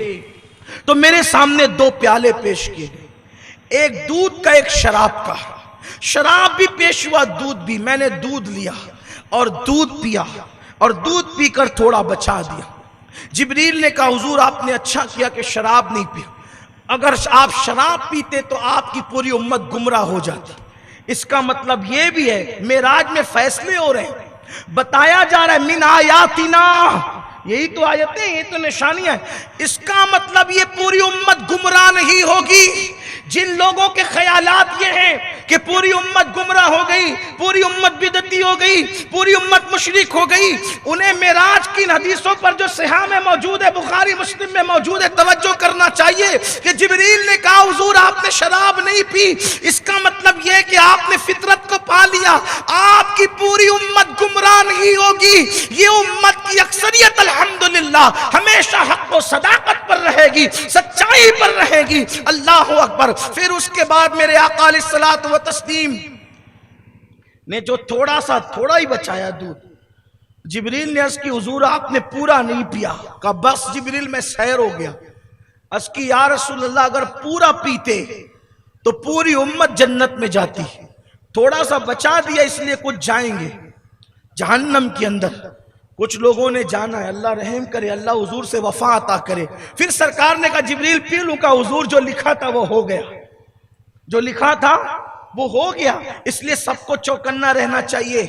तो मेरे सामने दो प्याले पेश किए, एक दूध का एक शराब का। शराब भी पेश हुआ, दूध भी। मैंने दूध लिया और दूध पिया और दूध पीकर थोड़ा बचा दिया। जिब्रील ने कहा हुजूर आपने अच्छा किया कि शराब नहीं पिया, अगर आप शराब पीते तो आपकी पूरी उम्मत गुमराह हो जाती। इसका मतलब यह भी है मेराज में फैसले हो रहे हैं, बताया जा रहा है मिन आयातिना, यही तो आयतें, ये तो निशानियां हैं। इसका मतलब ये पूरी उम्मत गुमराह नहीं होगी। जिन लोगों के ख्यालात ये हैं कि पूरी उम्मत गुमराह हो गई, पूरी उम्मत बिदती हो गई, पूरी उम्मत मुशरिक हो गई, उन्हें मेराज की हदीसों पर जो सिहा में मौजूद है, बुखारी मुस्लिम में मौजूद है, तवज्जो करना चाहिए कि जिब्रील ने कहा हुजूर आपने शराब नहीं पी, इसका मतलब यह कि आपने फितरत को पा लिया, आपकी पूरी उम्मत गुमराह नहीं होगी। ये उम्मत की अक्सरियत अल्हम्दुलिल्लाह हमेशा हक और सदाकत पर रहेगी, सच्चाई पर रहेगी। अल्लाह अकबर। फिर उसके बाद मेरे आका अलैहिस्सलातु व तस्लीम ने जो थोड़ा ही बचाया दूध, जिब्रील ने अर्ज़ की हुजूर आपने पूरा नहीं पिया। कहा बस जिब्रील मैं सैर हो गया। अर्ज़ की या रसूल अल्लाह अगर पूरा पीते तो पूरी उम्मत जन्नत में जाती, थोड़ा सा बचा दिया इसलिए कुछ जाएंगे जहन्नम के अंदर। कुछ लोगों ने जाना है, अल्लाह रहम करे, अल्लाह हुजूर से वफा अता करे। फिर सरकार ने कहा जिब्रील पी लूं? का हुजूर जो लिखा था वो हो गया, जो लिखा था वो हो गया। इसलिए सबको चौकन्ना रहना चाहिए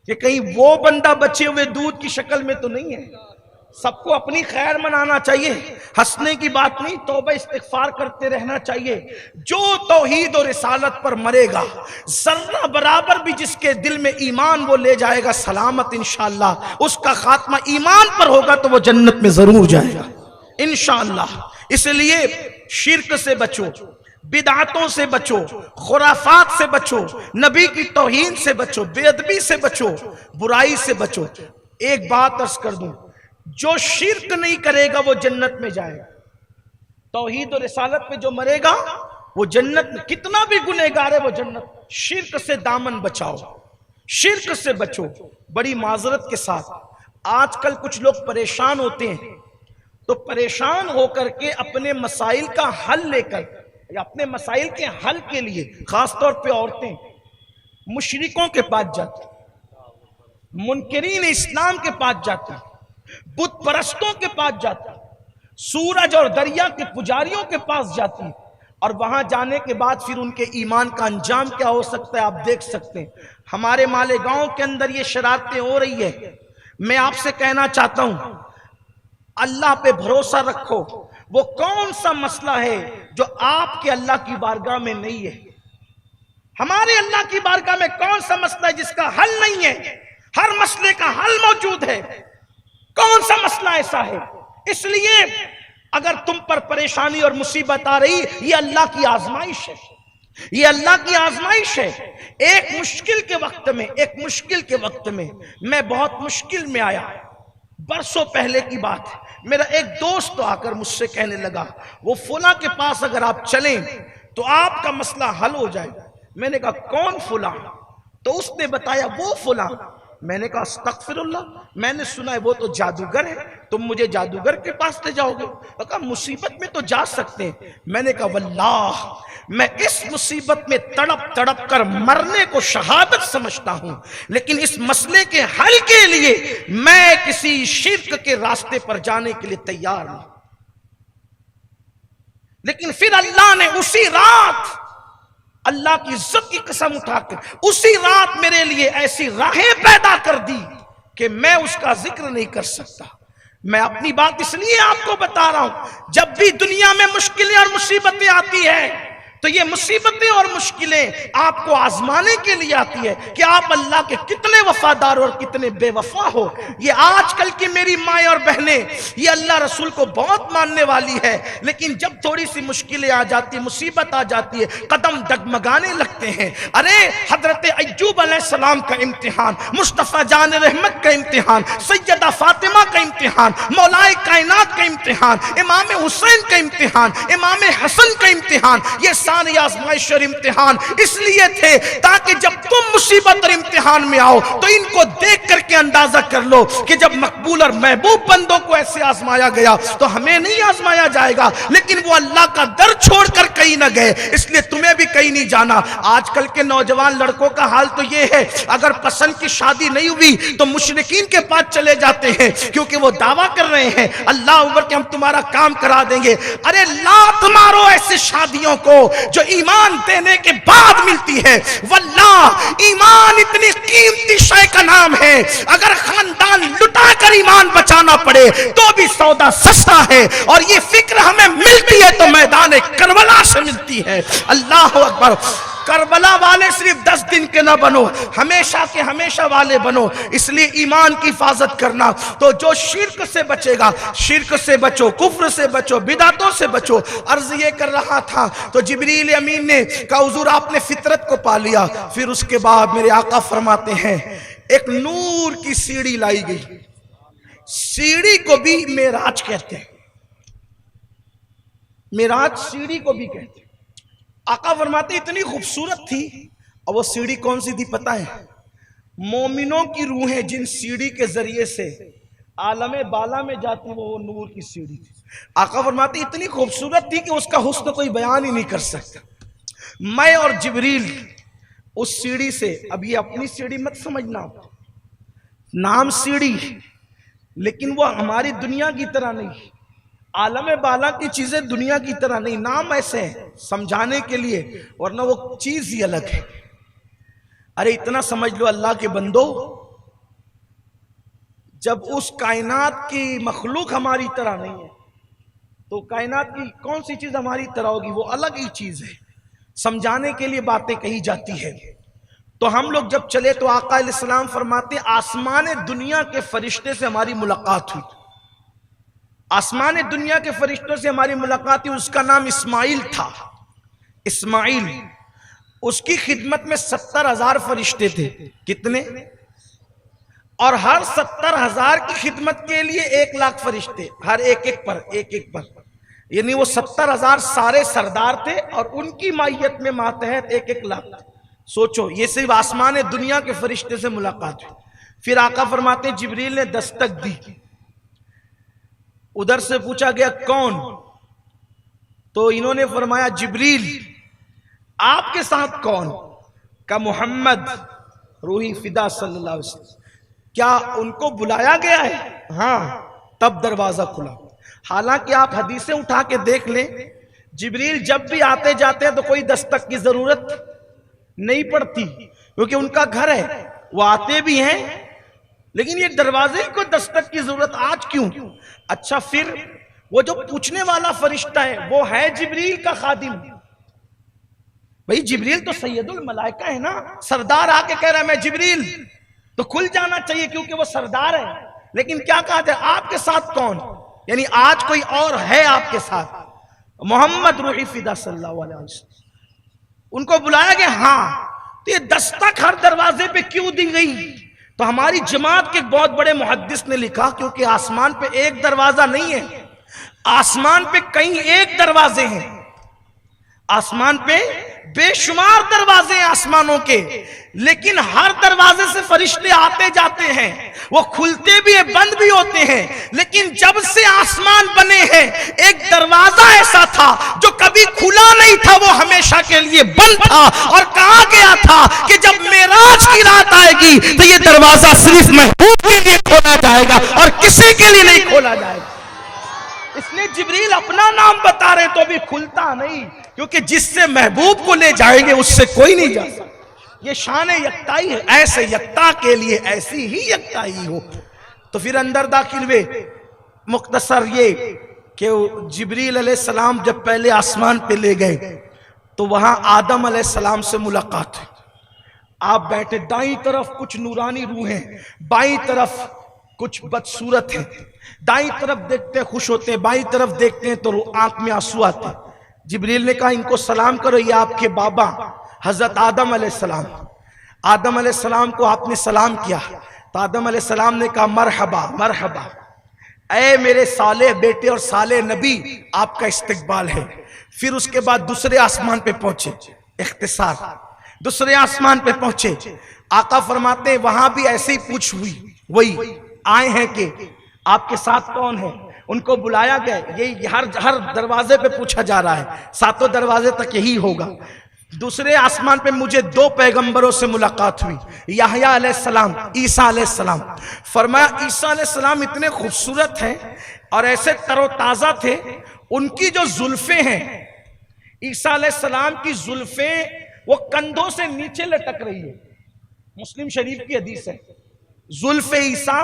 कि कहीं वो बंदा बचे हुए दूध की शक्ल में तो नहीं है। सबको अपनी खैर मनाना चाहिए, हंसने की बात नहीं, तौबा इस्तिगफार करते रहना चाहिए। जो तौहीद और रिसालत पर मरेगा, जर्रा बराबर भी जिसके दिल में ईमान वो ले जाएगा सलामत इंशाअल्लाह। उसका खात्मा ईमान पर होगा तो वो जन्नत में जरूर जाएगा इंशाअल्लाह। इसलिए शिर्क से बचो, बिदातों से बचो, खुराफात से बचो, नबी की तौहीन से बचो, बेअदबी से बचो, बुराई से बचो। एक बात अर्ज कर दूं, जो शिर्क नहीं करेगा वो जन्नत में जाएगा। तौहीद और रिसालत पे जो मरेगा वो जन्नत में, कितना भी गुनहगार है वो जन्नत। शिर्क से दामन बचाओ, शिर्क से बचो। बड़ी माजरत के साथ आजकल कुछ लोग परेशान होते हैं, तो परेशान होकर के अपने मसाइल का हल लेकर या अपने मसाइल के हल के लिए खासतौर पे औरतें मुशरिकों के पास जाती, मुनकिरीन इस्लाम के पास जाती, बुत परस्तों के पास जाती, सूरज और दरिया के पुजारियों के पास जाती, और वहां जाने के बाद फिर उनके ईमान का अंजाम क्या हो सकता है आप देख सकते हैं। हमारे मालेगांव के अंदर ये शरारतें हो रही है। मैं आपसे कहना चाहता हूं, अल्लाह पे भरोसा रखो। वो कौन सा मसला है जो आपके अल्लाह की बारगाह में नहीं है? हमारे अल्लाह की बारगाह में कौन सा मसला है जिसका हल नहीं है? हर मसले का हल मौजूद है। कौन सा मसला ऐसा है? इसलिए अगर तुम पर परेशानी और मुसीबत आ रही, ये अल्लाह की आजमाइश है, ये अल्लाह की आजमाइश है। एक मुश्किल के वक्त में मैं बहुत मुश्किल में आया, बरसों पहले की बात है। मेरा एक दोस्त तो आकर मुझसे कहने लगा, वो फुला के पास अगर आप चलें तो आपका मसला हल हो जाएगा। मैंने कहा कौन फुला? तो उसने बताया वो फुला। मैंने कहा अस्तगफिरुल्लाह, मैंने सुना है वो तो जादूगर है, तुम मुझे जादूगर के पास ले जाओगे? तो कहा मुसीबत में तो जा सकते हैं। मैंने कहा वल्लाह, मैं इस मुसीबत में तड़प तड़प कर मरने को शहादत समझता हूं, लेकिन इस मसले के हल के लिए मैं किसी शिर्क के रास्ते पर जाने के लिए तैयार नहीं। लेकिन फिर अल्लाह ने उसी रात, अल्लाह की इज्जत की कसम उठाकर उसी रात मेरे लिए ऐसी राहें पैदा कर दी कि मैं उसका जिक्र नहीं कर सकता। मैं अपनी बात इसलिए आपको बता रहा हूं, जब भी दुनिया में मुश्किलें और मुसीबतें आती है तो ये मुसीबतें और मुश्किलें आपको आजमाने के लिए आती है कि आप अल्लाह के कितने वफादार और कितने बेवफा हो। ये आजकल की मेरी माएँ और बहनें, ये अल्लाह रसूल को बहुत मानने वाली है, लेकिन जब थोड़ी सी मुश्किलें आ जाती है, मुसीबत आ जाती है, कदम डगमगाने लगते हैं। अरे हजरत अय्यूब अलैहिस्सलाम का इम्तिहान, मुस्तफ़ा जान रहमत का इम्तिहान, सैयदा फातिमा का इम्तिहान, मौलाए कायनात का इम्तिहान, इमाम हुसैन का इम्तिहान, इमाम हसन का इम्तिहान, ये सारे आजमाइश और इम्तिहान इसलिए थे ताकि जब तुम मुसीबत और इम्तिहान में आओ तो इनको देख करके अंदाजा कर लो कि जब मकबूल और महबूब बंदों को ऐसे आजमाया गया तो हमें नहीं आजमाया जाएगा। लेकिन वो अल्लाह का दर छोड़कर कहीं ना गए, इसलिए तुम्हें भी कहीं नहीं जाना। आजकल के नौजवान लड़कों का हाल तो ये है, अगर पसंद की शादी नहीं हुई तो मुशरिकीन के पास चले जाते हैं, क्योंकि वो दावा कर रहे हैं अल्लाह उबर के हम तुम्हारा काम करा देंगे। अरे लात मारो ऐसे शादियों को जो ईमान देने के बाद मिलती है। वल्लाह ईमान इतनी कीमती शय का नाम है, अगर खानदान लुटा कर ईमान बचाना पड़े तो भी सौदा सस्ता है, और ये फिक्र हमें मिलती है तो मैदान करबला से मिलती है। अल्लाह अकबर। करबला वाले सिर्फ 10 दिन के ना बनो, हमेशा के हमेशा वाले बनो। इसलिए ईमान की हिफाजत करना, तो जो शिर्क से बचेगा, शिर्क से बचो, कुफ्र से बचो, बिदातों से बचो। अर्ज ये कर रहा था तो जिब्रील अमीन ने कहा हुजूर आपने फितरत को पा लिया। फिर उसके बाद मेरे आका फरमाते हैं एक नूर की सीढ़ी लाई गई, सीढ़ी को भी मेराज कहते हैं, मेराज सीढ़ी को भी कहते हैं। आका फरमाते इतनी खूबसूरत थी, और वो सीढ़ी कौन सी थी पता है? मोमिनों की रूहें जिन सीढ़ी के जरिए से आलमे बाला में जाती वो नूर की सीढ़ी थी। आका फरमाते इतनी खूबसूरत थी कि उसका हुस्न कोई बयान ही नहीं कर सकता। मैं और जिब्रील उस सीढ़ी से, अब ये अपनी सीढ़ी मत समझना, नाम सीढ़ी, लेकिन वो हमारी दुनिया की तरह नहीं, आलम बाला की चीजें दुनिया की तरह नहीं, नाम ऐसे है समझाने के लिए, वरना वो चीज ही अलग है। अरे इतना समझ लो अल्लाह के बंदो, जब उस कायनात की मखलूक हमारी तरह नहीं है तो कायनात की कौन सी चीज हमारी तरह होगी? वो अलग ही चीज है। समझाने के लिए बातें कही जाती है। तो हम लोग जब चले तो आका अलैहिस्सलाम फरमाते आसमान दुनिया के फरिश्ते से हमारी मुलाकात हुई। आसमान दुनिया के फरिश्तों से हमारी मुलाकात हुई। उसका नाम इस्माइल था। इस्माइल, उसकी खिदमत में 70,000 फरिश्ते थे। कितने? और हर 70,000 की खिदमत के लिए 1,00,000 फरिश्ते, हर एक एक पर, यानी वो 70,000 सारे सरदार थे और उनकी मायत में मातहत 1,00,000। सोचो, ये सिर्फ आसमान दुनिया के फरिश्ते से मुलाकात हुई। फिर आका फरमाते हैं जिब्रील ने दस्तक दी, उधर से पूछा गया कौन, तो इन्होंने फरमाया जिब्रील। आपके साथ कौन? का मोहम्मद रूही फिदा सल्लल्लाहु अलैहि वसल्लम। क्या उनको बुलाया गया है? हाँ। तब दरवाजा खुला। हालांकि आप हदीसें उठा के देख लें, जिब्रील जब भी आते जाते हैं तो कोई दस्तक की जरूरत नहीं पड़ती, क्योंकि उनका घर है, वो आते भी हैं, लेकिन ये दरवाजे को दस्तक की जरूरत आज क्यों? अच्छा, फिर वो जो पूछने वाला फरिश्ता है वो है जिब्रील का खादिम। भाई जिब्रील तो सैयदुल मलाइका है ना, सरदार आके कह रहा है मैं जिब्रील, तो खुल जाना चाहिए क्योंकि वो सरदार है। लेकिन क्या कहा था? आपके साथ कौन? यानी आज कोई और है आपके साथ। मोहम्मद रूही फिदा सल्लल्लाहु अलैहि वसल्लम। उनको बुलाया गया। हाँ, तो ये दस्तक हर दरवाजे पे क्यों दी गई? तो हमारी जमात के एक बहुत बड़े मुहद्दिस ने लिखा, क्योंकि आसमान पे एक दरवाजा नहीं है, आसमान पे कई एक दरवाजे हैं। आसमान पे बेशुमार दरवाजे हैं आसमानों के, लेकिन हर दरवाजे से फरिश्ते आते जाते हैं, वो खुलते भी हैं, बंद भी होते हैं। लेकिन जब से आसमान बने हैं, एक दरवाजा ऐसा था जो कभी खुला नहीं था, वो हमेशा के लिए बंद था। और कहा गया था कि जब मेराज की रात आएगी तो ये दरवाजा सिर्फ महबूब के लिए खोला जाएगा और किसी के लिए नहीं खोला जाएगा। इसलिए जिब्रील अपना नाम बता रहे तो भी खुलता नहीं, क्योंकि जिससे महबूब को ले जाएंगे उससे कोई नहीं जा सकता। ये शान यकताई है, ऐसे यकता के लिए ऐसी ही यकताई हो। तो फिर अंदर दाखिल हुए। मुख्तसर ये कि जिब्रील अलैहिस्सलाम जब पहले आसमान पे ले गए तो वहां आदम अलैहिस्सलाम से मुलाकात है। आप बैठे, दाईं तरफ कुछ नूरानी रूहें, बाईं तरफ कुछ बदसूरत हैं। दाईं तरफ देखते हैं खुश होते हैं, बाईं तरफ देखते हैं तो आंख में आंसू आते हैं। जिब्रील ने कहा इनको सलाम करो, ये आपके बाबा हजरत आदम अलैहिस्सलाम। आदम अलैहिस्सलाम को आपने सलाम किया तो आदम अलैहिस्सलाम ने कहा मरहबा मरहबा, ऐ मेरे साले बेटे और साले नबी, आपका इस्तकबाल है। फिर उसके बाद दूसरे आसमान पे पहुंचे, इख्तिसार, दूसरे आसमान पे पहुंचे। आका फरमाते हैं वहां भी ऐसे ही पूछ हुई, वही आए हैं कि आपके साथ कौन है। उनको बुलाया गया। ये हर दरवाजे पे पूछा जा रहा है, सातों दरवाजे तक यही होगा। दूसरे आसमान पे मुझे दो पैगंबरों से मुलाकात हुई, याहया अलैहिस्सलाम, ईसा अलैहिस्सलाम। फरमाया ईसा अलैहिस्सलाम इतने खूबसूरत हैं और ऐसे तरोताजा थे, उनकी जो जुल्फे हैं, ईसा अलैहिस्सलाम की जुल्फे वो कंधों से नीचे लटक रही है। मुस्लिम शरीफ की हदीस है, जुल्फे ईसा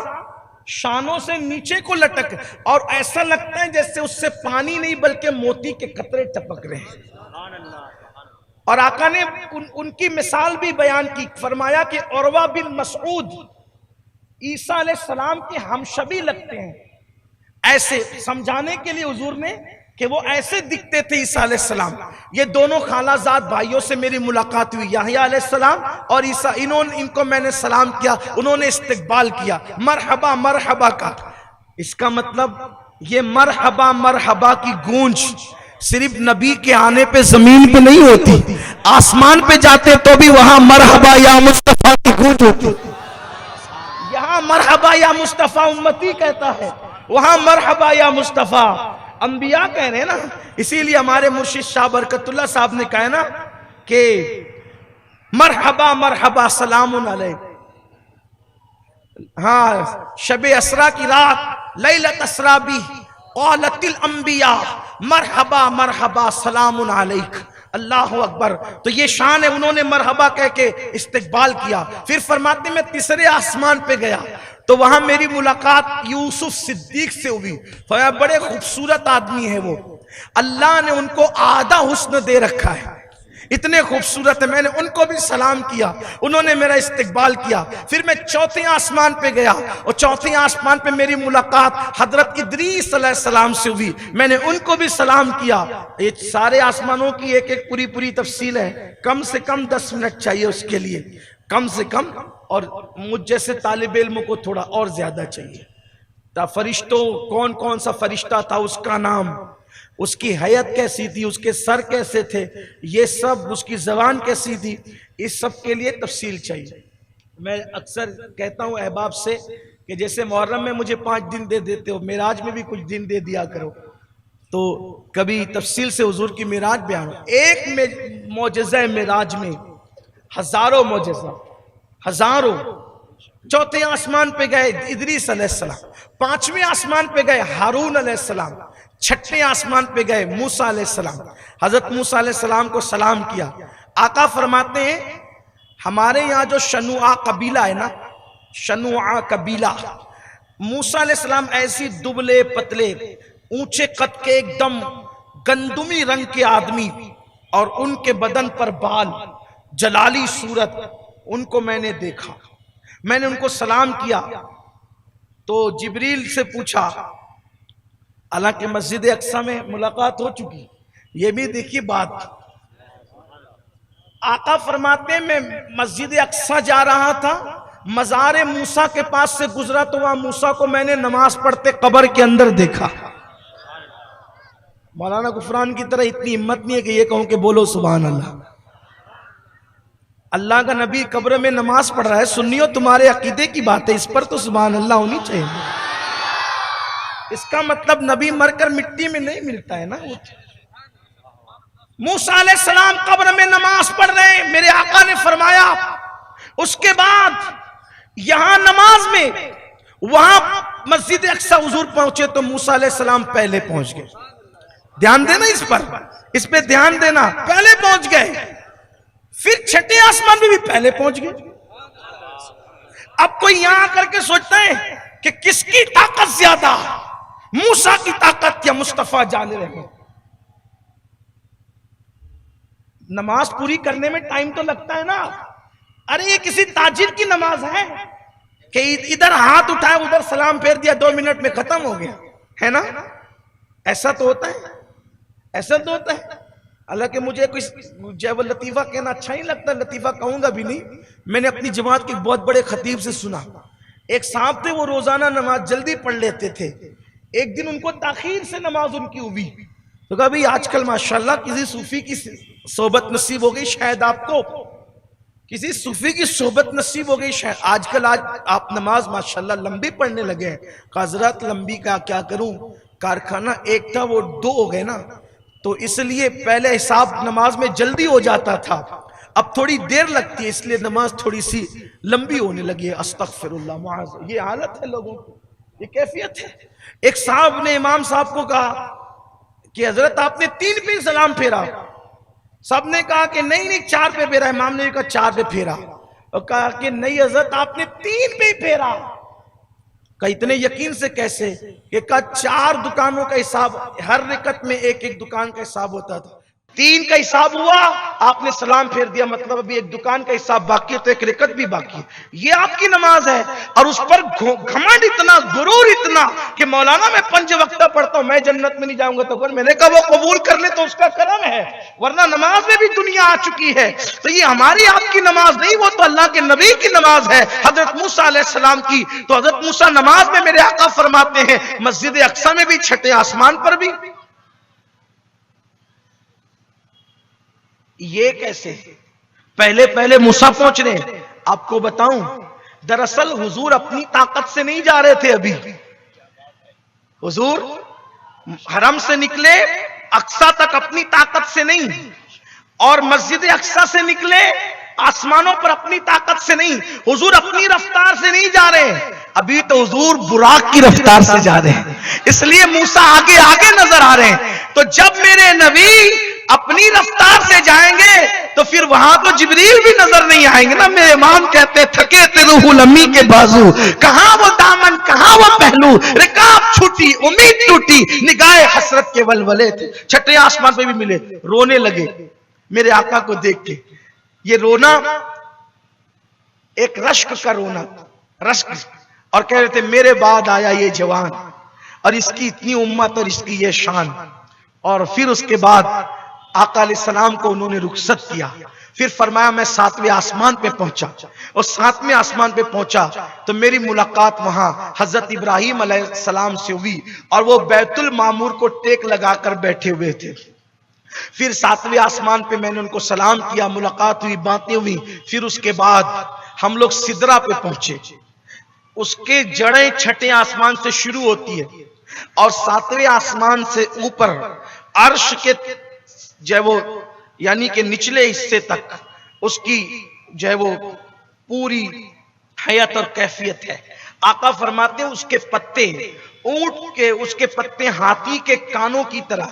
शानों से नीचे को लटक, और ऐसा लगता है जैसे उससे पानी नहीं बल्कि मोती के कतरे टपक रहे हैं। और आका ने उनकी मिसाल भी बयान की। फरमाया कि उरवा बिन मसऊद ईसा अलैहिस्सलाम के हमशबी लगते हैं। ऐसे समझाने के लिए हुजूर ने कि वो ऐसे दिखते थे ईसा अलैहिस्सलाम। ये दोनों खालाजाद भाइयों से मेरी मुलाकात हुई, याहया अलैहिस्सलाम और ईसा। इनको मैंने सलाम किया, उन्होंने इस्तकबाल किया, मरहबा मरहबा का। इसका मतलब ये मरहबा मरहबा की गूंज सिर्फ नबी के आने पे जमीन पे नहीं होती, आसमान पे जाते तो भी वहां मरहबा या मुस्तफा की गूंज होती। यहां मरहबा या मुस्तफा उम्मती कहता है, वहां मरहबा या मुस्तफा अंबिया कह रहे हैं ना। इसीलिए हमारे मुर्शिद शाह बरकतुल्लाह साहब ने कहा ना कि मरहबा मरहबा सलामुन अलैक। हाँ, शबे असरा की रात लैलत असरा बी क़ालतिल अंबिया मरहबा मरहबा सलामुन अलैक। अल्लाह अकबर। तो ये शान है, उन्होंने मरहबा कह के इस्तकबाल किया। फिर फरमाते मैं तीसरे आसमान पे गया तो वहां मेरी मुलाकात यूसुफ सिद्दीक से हुई। बड़े खूबसूरत आदमी है वो, अल्लाह ने उनको आधा हुस्न दे रखा है, इतने खूबसूरत है। मैंने उनको भी सलाम किया, उन्होंने मेरा इस्तकबाल किया। फिर मैं चौथे आसमान पे गया और चौथे आसमान पे मेरी मुलाकात हजरत इदरीस अलैहिस्सलाम से हुई, मैंने उनको भी सलाम किया। ये सारे आसमानों की एक एक पूरी पूरी तफसील है, कम से कम 10 मिनट चाहिए उसके लिए, कम से कम। और मुझ जैसे तालिब इल्म को थोड़ा और ज्यादा चाहिए। फरिश्तों, कौन कौन सा फरिश्ता था, उसका नाम, उसकी हैयत कैसी थी, उसके सर कैसे थे, ये सब, उसकी जबान कैसी थी, इस सब के लिए तफसील चाहिए। मैं अक्सर कहता हूं अहबाब से कि जैसे मुहर्रम में मुझे 5 दिन दे देते हो, मेराज में भी कुछ दिन दे दिया करो। तो कभी तफसील से हुजूर की मेराज बयान, एक में मौजज़ा मेराज में हजारों मौजज़ा, हजारों। चौथे आसमान पे गए इदरीस अलैहिस्सलाम, 5वें आसमान पे गए हारून अलैहिस्सलाम, 6ठे आसमान पे गए मूसा अलैहिस्सलाम। हजरत मूसा अलैहिस्सलाम को सलाम किया। आका फरमाते हैं हमारे यहाँ जो शनुआ कबीला है ना, शनुआ कबीला, मूसा अलैहिस्सलाम ऐसी दुबले पतले ऊंचे कद के एकदम गंदुमी रंग के आदमी, और उनके बदन पर बाल, जलाली सूरत, उनको मैंने देखा। मैंने उनको सलाम किया तो जिब्रील से पूछा, हालांकि मस्जिद अक्सा में मुलाकात हो चुकी, ये भी देखिए बात। आका फरमाते हैं मैं मस्जिद अक्सा जा रहा था, मज़ार मूसा के पास से गुजरा तो वहां मूसा को मैंने नमाज पढ़ते कब्र के अंदर देखा। मौलाना गुफरान की तरह इतनी हिम्मत नहीं है कि ये कहूं कि बोलो सुभान अल्लाह। अल्लाह का नबी कब्र में नमाज पढ़ रहा है, सुन्नियो तुम्हारे अकीदे की बात है, इस पर तो सुभान अल्लाह होनी चाहिए। इसका मतलब नबी मरकर मिट्टी में नहीं मिलता है ना। मूसा अलैहिस्सलाम कब्र में नमाज पढ़ रहे हैं, मेरे आका ने फरमाया उसके बाद यहां नमाज में, वहां मस्जिद अक्सा हुजूर पहुंचे तो मूसा अलैहिस्सलाम पहले पहुंच गए। ध्यान देना इस पर, इस पे ध्यान देना, पहले पहुंच गए। फिर 6ठे आसमान में भी पहले पहुंच गए। अब कोई यहां करके सोचता है कि किसकी ताकत ज्यादा, मूसा की ताकत या मुस्तफा जाने रहे। नमाज पूरी करने में टाइम तो लगता है ना। अरे ये किसी ताजिर की नमाज है कि इधर हाथ उठाया उधर सलाम फेर दिया, 2 मिनट में खत्म हो गया, है ना? ऐसा तो होता है, ऐसा तो होता है। हालांकि मुझे कोई जब लतीफा कहना अच्छा नहीं लगता, लतीफा कहूंगा भी नहीं। मैंने अपनी जमात के बहुत बड़े खतीब से सुना, एक साहब थे वो रोजाना नमाज जल्दी पढ़ लेते थे। एक दिन उनको ताखीर से नमाज उनकी हुई तो कहा भाई आजकल माशाल्लाह किसी सूफी की सोबत नसीब हो गई, शायद आपको किसी सूफी की सोबत नसीब हो गई शायद, आजकल आज आप नमाज माशाल्लाह लंबी पढ़ने लगे हैं। हजरत लंबी का क्या करूं, कारखाना एक था वो 2 हो गए ना, तो इसलिए पहले हिसाब नमाज में जल्दी हो जाता था, अब थोड़ी देर लगती है, इसलिए नमाज थोड़ी सी लंबी होने लगी है। अस्तगफिरुल्लाह, मुआज़, ये हालत है लोगों की, ये कैफियत है। एक साहब ने इमाम साहब को कहा कि हजरत आपने 3 पे सलाम फेरा। सब ने कहा कि नहीं नहीं 4 पे फेरा। इमाम ने कहा 4 पे फेरा, और कहा कि नहीं हजरत आपने 3 पे फेरा। कहा इतने यकीन से कैसे? कि कहा 4 दुकानों का हिसाब, हर रिकत में एक एक दुकान का हिसाब होता था। 3 का हिसाब हुआ, आपने सलाम फेर दिया, मतलब अभी एक दुकान का हिसाब बाकी है तो एक रिकत भी बाकी है। ये आपकी नमाज है। और उस पर घमंड इतना, गुरूर इतना कि मौलाना मैं 5 वक्त पढ़ता हूं, मैं जन्नत में नहीं जाऊंगा। तो मैंने कहा वो कबूल कर ले तो उसका करम है, वरना नमाज में भी दुनिया आ चुकी है। तो ये हमारी आपकी नमाज नहीं, वो तो अल्लाह के नबी की नमाज है, हजरत मूसा अलैहिस्सलाम की। तो हजरत मूसा नमाज में मेरे आका फरमाते हैं मस्जिद अक्सा में भी, 6ठे आसमान पर भी। ये कैसे? पहले पहले मूसा पहुंच रहे। आपको बताऊं, दरअसल हुजूर अपनी ताकत से नहीं जा रहे थे। अभी हुजूर हरम से निकले अक्सा तक अपनी ताकत से नहीं, और मस्जिद अक्सा से निकले आसमानों पर अपनी ताकत से नहीं। हुजूर अपनी रफ्तार से नहीं जा रहे, अभी तो हुजूर बुराक की रफ्तार से जा रहे हैं, इसलिए मूसा आगे आगे नजर आ रहे हैं। तो जब मेरे नबी अपनी रफ्तार से जाएंगे तो फिर वहां तो जिब्रील भी नजर नहीं आएंगे ना। मेरे इमाम कहते थके थे रूहुल अमी के बाजू, कहां वो दामन कहां वो पहलू, रिकाब छूटी उम्मीद टूटी, निगाहे हसरत के वलवले थे। 6ठे आसमान पे भी मिले, रोने लगे मेरे आका को देख के। ये रोना एक रश्क का रोना, रश्क, और कह रहे थे मेरे बाद आया ये जवान, और इसकी इतनी उम्मत और इसकी ये शान। और फिर उसके बाद आका अलैहिस्सलाम को उन्होंने रुखसत किया। फिर फरमाया मैं 7वें आसमान पे पहुंचा, और 7वें आसमान पे पहुंचा तो मेरी मुलाकात वहां हजरत इब्राहिम अलैहिस्सलाम से हुई, और वो बैतुल मामूर को टेक लगाकर बैठे हुए थे। फिर 7वें आसमान पे मैंने उनको सलाम किया, मुलाकात हुई, बातें हुई। फिर उसके बाद हम लोग सिदरा पे पहुंचे। उसके जड़ें छठे आसमान से शुरू होती है और सातवें आसमान से ऊपर अर्श के जो है वो यानी कि निचले हिस्से तक उसकी जो है वो पूरी हयात और कैफियत है। आका फरमाते हैं उसके पत्ते ऊंट के, उसके पत्ते हाथी के कानों की तरह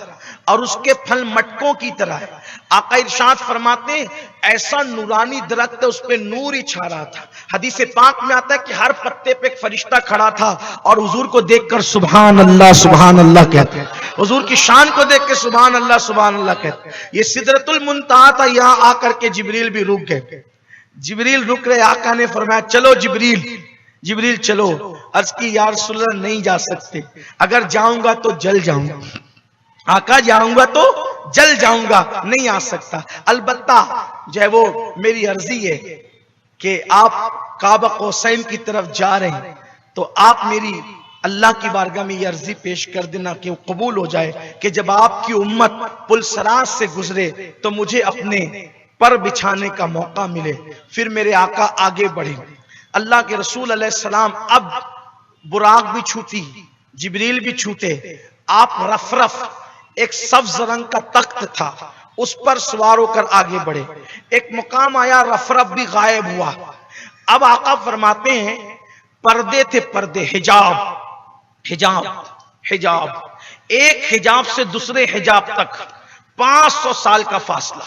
और उसके फल मटकों की तरह है। आका इरशाद फरमाते हैं ऐसा नूरानी दरख्त है, उस पे नूर ही छा रहा था। हदीस पाक में आता है कि हर पत्ते पे एक फरिश्ता खड़ा था और हुजूर को देखकर सुभान अल्लाह कहते हैं। हुजूर की शान को देख के सुभान अल्लाह कहते हैं। ये सिदरतुल मुंतहा था, यहां आकर के जिब्रील भी रुक गए। जिब्रील रुक रहे, आका ने फरमाया चलो जिब्रील चलो। अर्ज की या रसूलल्लाह नहीं जा सकते, अगर जाऊंगा तो जल जाऊंगा। आका जाऊंगा तो जल जाऊंगा, नहीं आ सकता। अलबत्ता जो है वो मेरी अर्जी है कि आप काबा कौसैन की तरफ जा रहे हैं तो आप मेरी अल्लाह की बारगाह में ये अर्जी पेश कर देना कि वो कबूल हो जाए कि जब आपकी उम्मत पुलसराज से गुजरे तो मुझे अपने पर बिछाने का मौका मिले। फिर मेरे आका आगे बढ़े। अल्लाह के रसूल अलैहिस्सलाम अब बुराक भी छूती, जिब्रील भी छूते। आप रफ एक सब्ज रंग का तख्त था, उस पर सवार होकर आगे बढ़े। एक मुकाम आया, रफ भी गायब हुआ। अब आका फरमाते हैं पर्दे थे, पर्दे, हिजाब, एक हिजाब से दूसरे हिजाब तक 500 साल का फासला,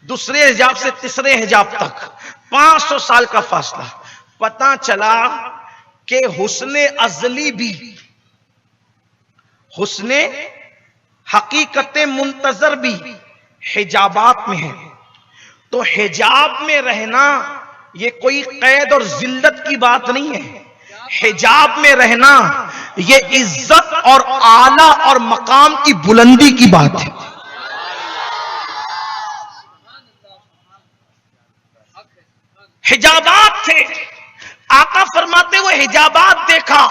दूसरे हिजाब से तीसरे हिजाब तक 500 साल का फासला। पता चला कि हुस्ने अजली भी, हुस्ने हकीकत मुंतजर भी हिजाबात में है। तो हिजाब में रहना ये कोई कैद और जिल्लत की बात नहीं है। हिजाब में रहना ये इज्जत और आला और मकाम की बुलंदी की बात है। हिजाबात थे। आका फरमाते हुए हिजाबात देखा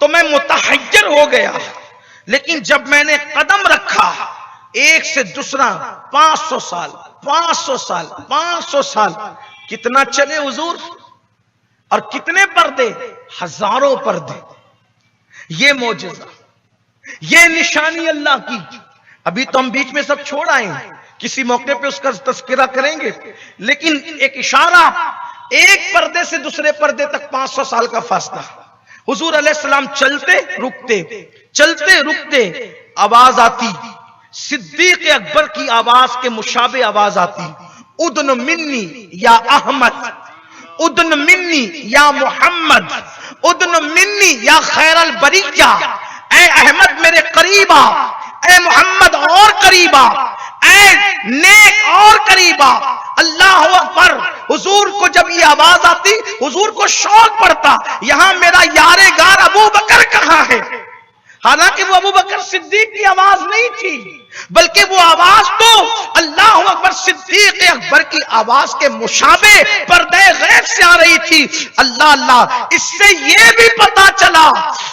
तो मैं मुतहय्यर हो गया, लेकिन जब मैंने कदम रखा एक से दूसरा 500 साल, 500 साल, 500 साल, कितना चले हुजूर और कितने पर्दे, हजारों पर्दे। ये मौजज़ा, ये निशानी अल्लाह की। अभी तो हम बीच में सब छोड़ आए, किसी मौके पे उसका तस्करा करेंगे, लेकिन एक इशारा, एक पर्दे से दूसरे पर्दे तक 500 साल का फासला। हुजूर अलैहिस्सलाम चलते रुकते आवाज आती, सिद्दीक अकबर की आवाज के मुशाबे आवाज आती, उदन मिन्नी या अहमद, उदन मिन्नी या मोहम्मद, उदन मिन्नी या खैरल बरिया। ऐ अहमद मेरे करीब आ, ऐ मोहम्मद और करीब आ, ऐ नेक और करीब आ। अल्लाह अकबर। हुजूर को जब ये आवाज आती, हुजूर को शौक पड़ता, यहां मेरा यारे गार अबू बकर कहां है। हालांकि वो अबू बकर सिद्दीक की आवाज नहीं थी, बल्कि वो आवाज तो अल्लाह अकबर सिद्दीक अकबर की आवाज के मुशाबे पर्दे गैब से आ रही थी। अल्लाह अल्लाह। इससे ये भी पता चला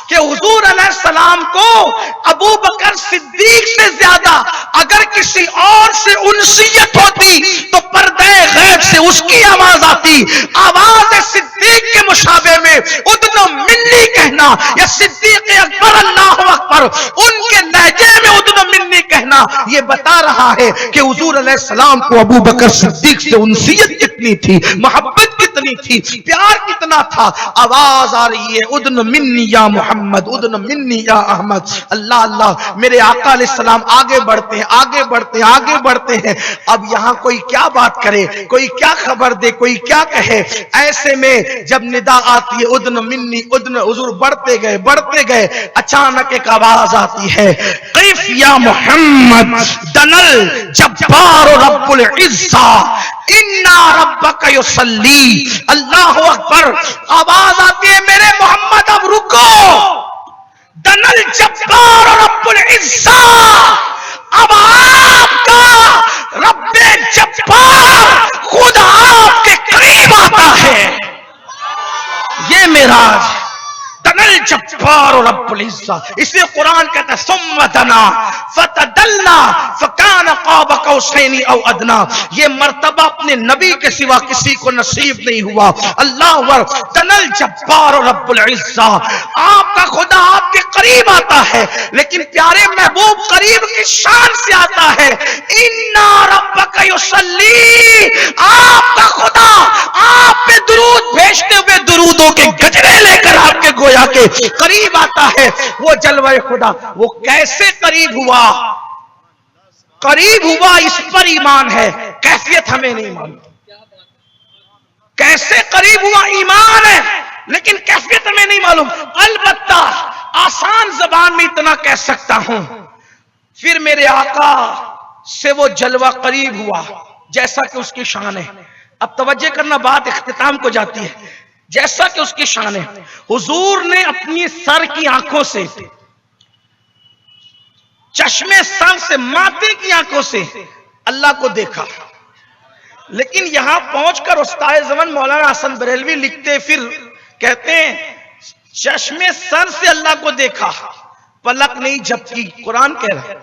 कि हुजूर अलैहिस्सलाम को अबू बकर सिद्दीक से ज्यादा अगर किसी और से उनसियत होती तो पर्दे गैब से उसकी आवाज आती। आवाज सिद्दीक के मुशाबे में उदनो मिन्नी कहना या सिद्दीक अकबर अल्लाह अकबर उनके लहजे में उदनो मिन्नी कहना ये बता रहा है कि हुजूर अलैहिस्सलाम को अबू बकर सिद्दीक से उनसियत कितनी थी, मोहब्बत कितनी थी, प्यार कितना था। आवाज आ रही है उदन मिन्नी या मोहम्मद, उदन मिन्नी या अहमद। अल्लाह अल्लाह। मेरे आका अलैहिस्सलाम आगे बढ़ते हैं, आगे बढ़ते हैं, आगे बढ़ते हैं। अब यहां कोई क्या बात करे, कोई क्या खबर दे, कोई क्या कहे। ऐसे में जब निदा आती है उदन मिन्नी, उदन, हुजूर बढ़ते गए। अचानक एक आवाज आती है, कैफ या मोहम्मद दनल जब्बार रब्बुल इज्जा इन्ना रब्बका युसल्ली। अल्लाह अकबर। आवाज आती है मेरे मोहम्मद अब रुको। दनल जब्बार रब्बुल इज्जा, अब आपका रब्बे जब्बार खुद आपके करीब आता है। ये मेराज। दनल जब्बार रब्बुल रब्बुल इज्जा। इसलिए कुरान कहता है सुम्मा दना फतदल्ला फकान क़ाब कौसैनी औ अदना। ये मर्तबा अपने नबी के सिवा किसी को नसीब नहीं हुआ। अल्लाह अकबर। तनल जब्बार रब्बुल इज्जा, आपका खुदा आपके करीब आता है, लेकिन प्यारे महबूब करीब की शान से आता है। इन्ना रब्बका युसल्ली, आपका खुदा आप पे दुरूद भेजते हुए दुरूदों के गजरे लेकर आपके गोया के करीब आता है। वो जलवा खुदा वो कैसे करीब हुआ? करीब हुआ इस पर ईमान है, कैफियत हमें नहीं मालूम। कैसे करीब हुआ ईमान है, लेकिन कैफियत हमें नहीं मालूम। अलबत्ता आसान जबान में इतना कह सकता हूं, फिर मेरे आका से वो जलवा करीब हुआ जैसा कि उसकी शान है। अब तवज्जो करना, बात इख्तिताम को जाती है। जैसा कि उसकी शान है, हुजूर ने अपनी सर की आंखों से, चश्मे सर से, माथे की आंखों से अल्लाह को देखा। लेकिन यहां पहुंचकर उस्ताद ज़मान मौलाना हसन बरेलवी लिखते, फिर कहते हैं चश्मे सर से अल्लाह को देखा, पलक नहीं झपकी। कुरान कह रहा है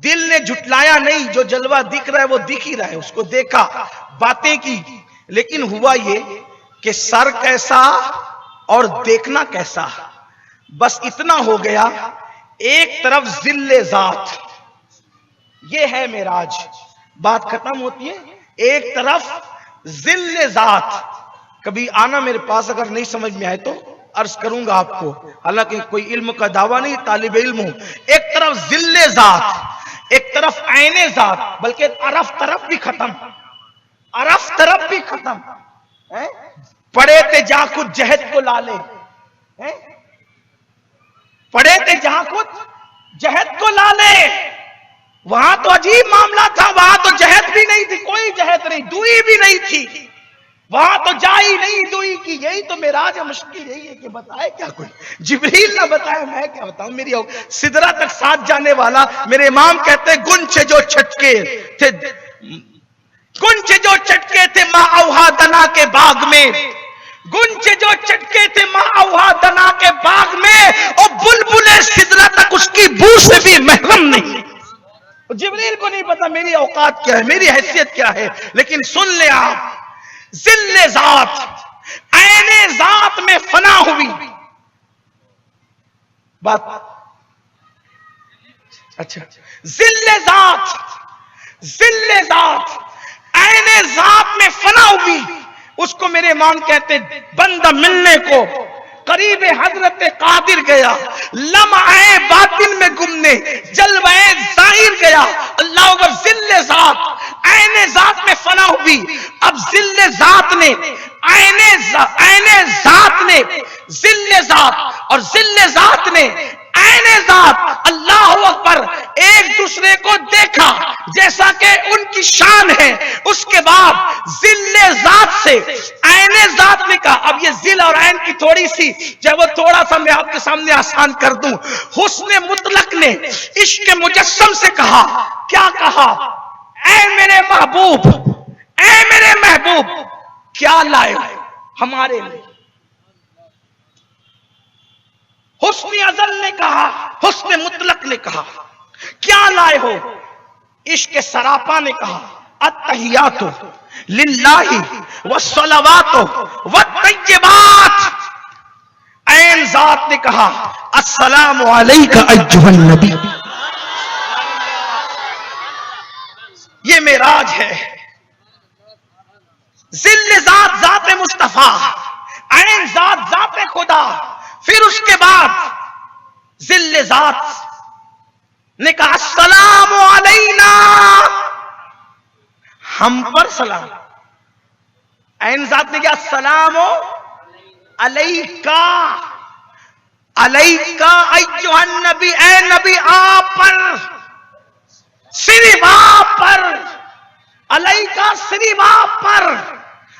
दिल ने झुटलाया नहीं, जो जलवा दिख रहा है वो दिख ही रहा है। उसको देखा, बातें की, लेकिन हुआ ये कि सर कैसा और देखना कैसा, बस इतना हो गया। एक तरफ जिल्ले जात, ये है मेराज, बात खत्म होती है। एक तरफ जिल्ले जात, कभी आना मेरे पास, अगर नहीं समझ में आए तो अर्ज करूंगा आपको, हालांकि कोई इल्म का दावा नहीं, तालिब इल्म हूं। एक तरफ जिल्ले जात, एक तरफ ऐने जात, बल्कि अरफ तरफ भी खत्म, अरफ तरफ भी खत्म। पढ़े थे जहां कुछ जहद को लाले, पढ़े थे जहां कुछ जहद को लाले, वहां तो अजीब मामला था। वहां तो जहद भी नहीं थी, कोई जहद नहीं, दुई भी नहीं थी, वहां तो जा ही नहीं दुई की। यही तो मेराज मुश्किल यही है कि बताए क्या कोई, जिब्रील ना बताए, मैं क्या बताऊं। मेरी सिदरा तक साथ जाने वाला मेरे इमाम कहते, गुंचे जो छटके थे, गुंचे जो चटके थे माँ औहा दना के बाग में, गुंचे जो चटके थे माँ औहा दना के बाग में, और बुलबुले सिदरा तक उसकी बू से भी महरम नहीं। जिब्रील को नहीं पता मेरी औकात क्या है, मेरी हैसियत क्या है। लेकिन सुन ले आप, जिल्ले जात, ऐने जात में फना हुई बात। अच्छा, जिल्ले जात, जिल्ले जात, ऐने जात में फना हुई। उसको मेरे इमाम कहते, बंदा मिलने को करीब हजरत कादिर गया, लम्हे बातिन में गुमने जलवाए जाहिर गया। अल्लाह अकबर। जिल्ले जात, ऐने जात में फना हुई। अब जिल्ले जात ने, ऐने जात ने जिल्ले जात, और जिल्ले जात ने ऐने जात, अल्लाह अकबर, एक दूसरे को देखा जैसा कि उनकी शान है। उसके बाद जिल्ले जात से ऐने जात ने कहा, अब ये जिल और ऐन की थोड़ी सी, चाहे वो थोड़ा सा मैं आपके सामने आसान कर दूं। हुस्न मुतलक ने इश्क मुजस्सम से कहा, क्या कहा? ऐ मेरे महबूब, ऐ मेरे महबूब, क्या लाए हमारे लिए? हुस्न अज़ल ने कहा, हुस्न मुतलक ने कहा, क्या लाए हो? इश्क सरापा ने कहा, अत्तहियातु लिल्लाहि वस्सलावातु वत्तय्यिबात। ऐन जात ने कहा, अस्सलामु अलैका अय्युहन नबी। ये मेराज है। जिल्ले जात, जात मुस्तफा, ऐन जात, जात खुदा। फिर उसके बाद जिल्ले जात ने कहा, अस्सलामु अलैना, हम पर सलाम। ऐन जात ने कहा, अस्सलामु अलैका, अलैका अय्युहन नबी, ऐ नबी आप पर, सिर्फ आप पर, अलैका सिर्फ आप पर,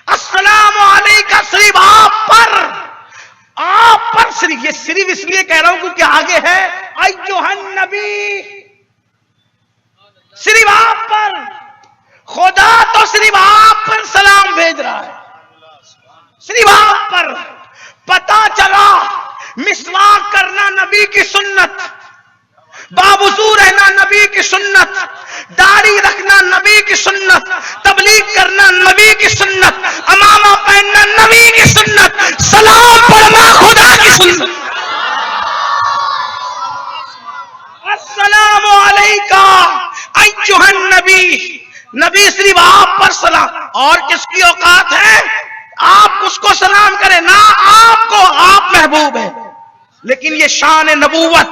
अस्सलामु अलैका सिर्फ आप पर, आप पर सिर्फ। ये सिर्फ इसलिए कह रहा हूं क्योंकि आगे है अय्युहन नबी, सिर्फ आप पर। खुदा तो सिर्फ आप पर सलाम भेज रहा है, सिर्फ आप पर। पता चला मिसवाक करना नबी की सुन्नत, बावुजू रहना नबी की सुन्नत, दाढ़ी रखना नबी की सुन्नत, तबलीग करना नबी की सुन्नत, अमामा पहनना नबी की सुन्नत, सलाम पढ़ना खुदा की सुन्नत। अस्सलामु अलैका अय्युहन नबी, नबी सिर्फ आप पर सलाम। और किसकी औकात है आप उसको सलाम करें ना, आपको, आप महबूब है। लेकिन ये शान नबूवत,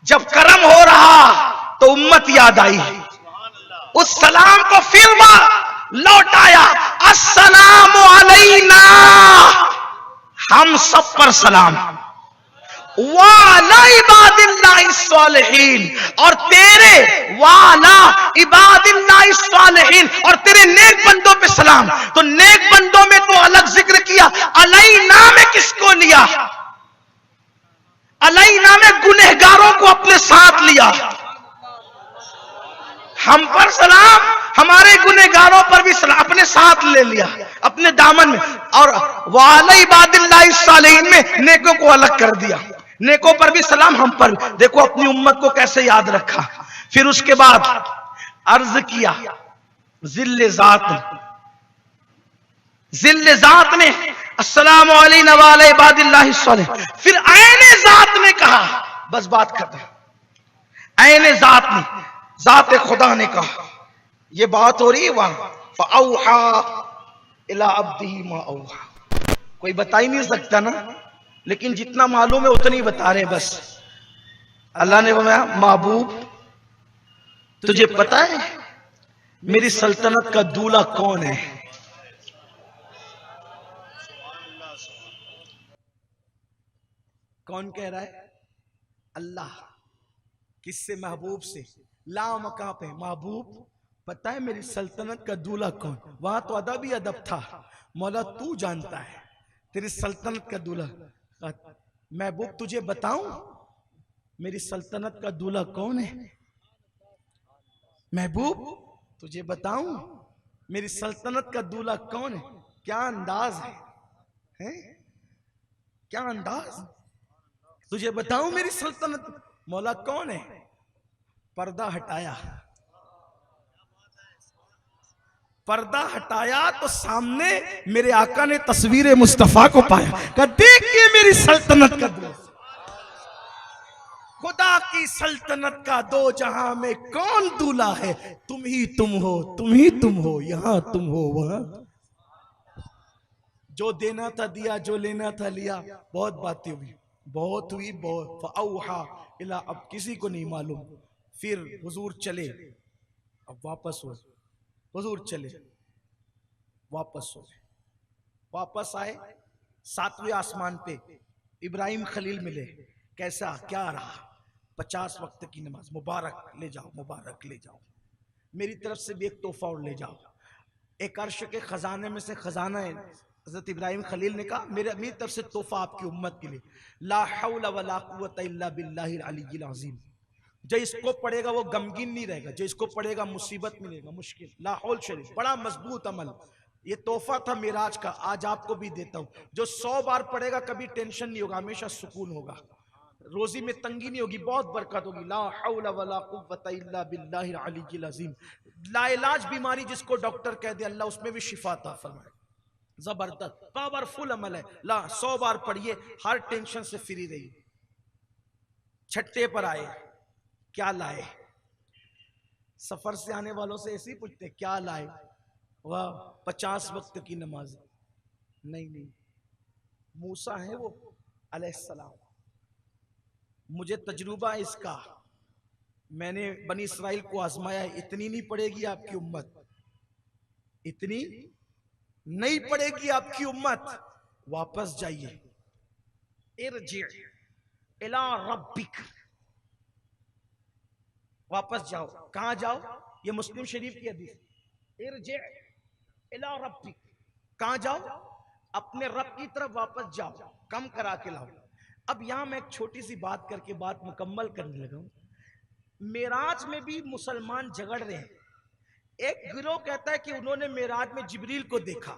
जब करम हो रहा तो उम्मत याद आई, उस सलाम को फिर लौटाया, अस्सलामु अलैना, हम सब पर सलाम, वाला इबादिल्लाहि सालिहीन, और तेरे वाला इबादिल्लाहि सालिहीन, और तेरे नेक बंदों पे सलाम। तो नेक बंदों में तो अलग जिक्र किया, अलैना में किसको लिया? अलैना में गुनहगारों को अपने साथ लिया। हम पर सलाम, हमारे गुनहगारों पर भी सलाम, अपने साथ ले लिया, अपने दामन में। और वाला इबादिल्लाहि सालिहीन में नेकों को अलग कर दिया, नेकों पर भी सलाम, हम पर भी। देखो अपनी उम्मत को कैसे याद रखा। फिर उसके बाद अर्ज किया जिल्ले जात ने अस्सलामु अलैना व अला इबादिल्लाहि सालिहीन। फिर ऐने जात ने कहा, बस बात खत्म। ऐने जात ने, जात खुदा ने कहा, ये बात हो रही है वहां, फअौहा इला अब्दिही मा औहा। कोई बता ही नहीं सकता ना, लेकिन जितना मालूम है उतना ही बता रहे बस। अल्लाह ने बताया, महबूब तुझे पता है मेरी सल्तनत का दूल्हा कौन है? कौन कह रहा है? अल्लाह। किससे? महबूब से। ला मकां पे, महबूब पता है मेरी सल्तनत का दूल्हा कौन? वहां तो अदब ही अदब था, मौला तू जानता है तेरी सल्तनत का दूल्हा। महबूब तुझे बताऊं मेरी सल्तनत का दूल्हा कौन है? महबूब तुझे बताऊं मेरी सल्तनत का दूल्हा कौन है? क्या अंदाज है? क्या अंदाज? तुझे बताऊं मेरी सल्तनत मौला कौन है? पर्दा हटाया, पर्दा हटाया तो सामने मेरे आका ने तस्वीर मुस्तफा को पाया। कहा देखिए मेरी सल्तनत का दूल्हा, खुदा की सल्तनत का दो जहां में कौन दूल्हा है? तुम ही तुम हो, तुम ही तुम हो, यहां तुम हो वहां। जो देना था दिया, जो लेना था लिया। बहुत बातें हुई, बहुत हुई, बहुत। फअौहा इला, अब किसी को नहीं मालूम। फिर हुजूर चले, अब वापस हो, हुजूर चले, वापस हो, वापस आए 7वें आसमान पे इब्राहिम खलील मिले। कैसा क्या रहा? 50 वक्त की नमाज, मुबारक ले जाओ, मुबारक ले जाओ, मेरी तरफ से भी एक तोहफा और ले जाओ। एक अर्श के खजाने में से खजाना है, हजरत इब्राहिम खलील ने कहा मेरी तरफ से तोहफा आपकी उम्मत के लिए, ला हौला वला कुव्वता इल्ला बिल्लाहिल अलिय्यिल अज़ीम। जो इसको पढ़ेगा वो गमगीन नहीं रहेगा, जो इसको पढ़ेगा मुसीबत मिलेगा, मुश्किल। लाहौल शरीफ बड़ा मजबूत अमल, ये तोहफा था मिराज का, आज आपको भी देता हूं। जो 100 बार पढ़ेगा कभी टेंशन नहीं होगा, हमेशा सुकून होगा, रोजी में तंगी नहीं होगी, बहुत बरकत होगी। ला हौला वला कुव्वता इल्ला बिल्लाहिल अलिय्यिल अज़ीम। लाइलाज बीमारी जिसको डॉक्टर कह दे, अल्लाह उसमें भी शिफा अता फरमाए। जबरदस्त पावरफुल अमल है। ला 100 बार पढ़िए, हर टेंशन से फ्री रहिए। छठे पर आए, क्या लाए? सफर से आने वालों से ऐसे ही पूछते क्या लाए? वह 50 वक्त की नमाज। नहीं, मूसा है वो अलैहिस्सलाम, मुझे तजुर्बा है इसका, मैंने बनी इसराइल को आजमाया। इतनी नहीं पड़ेगी आपकी उम्मत, इतनी नहीं पड़ेगी आपकी उम्मत। वापस जाइए, इरजी इला रब्बिक, वापस जाओ। कहां जाओ? ये मुस्लिम शरीफ की हदीस, इरजी इला रब्बिक। कहां जाओ? अपने रब की तरफ वापस जाओ, कम करा के लाओ। अब यहां मैं एक छोटी सी बात करके बात मुकम्मल करने लगा हूं। मेराज में भी मुसलमान झगड़ रहे हैं। एक गिरोह कहता है कि उन्होंने मेराज में जिब्रील को देखा,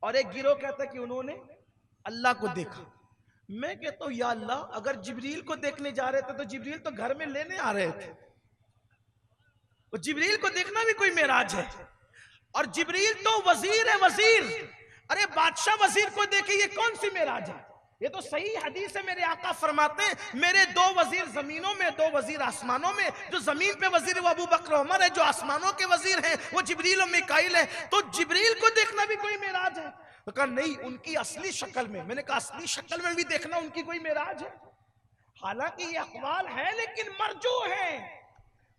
और एक गिरोह कहता है कि उन्होंने अल्लाह को देखा। मैं कहता हूं या अल्लाह, अगर जिब्रील को देखने जा रहे थे तो जिब्रील तो घर में लेने आ रहे थे, तो जिब्रील को देखना भी कोई मेराज है। और जिब्रील तो वजीर है, वजीर। अरे बादशाह वजीर को देखे, ये कौन सी मेराज है? ये तो सही हदीस है, मेरे आका फरमाते हैं मेरे 2 वजीर जमीनों में, 2 वजीर आसमानों में। जो जमीन पे वजीर वो अबू बकर उमर है, जो आसमानों के वजीर हैं वो जिब्रील और मिकाईल है। तो जिब्रील को देखना भी कोई मेराज है? तो कहा नहीं, उनकी असली शक्ल में। मैंने कहा असली शक्ल में भी देखना उनकी कोई मेराज है? हालांकि ये अकवाल है लेकिन मरजू है।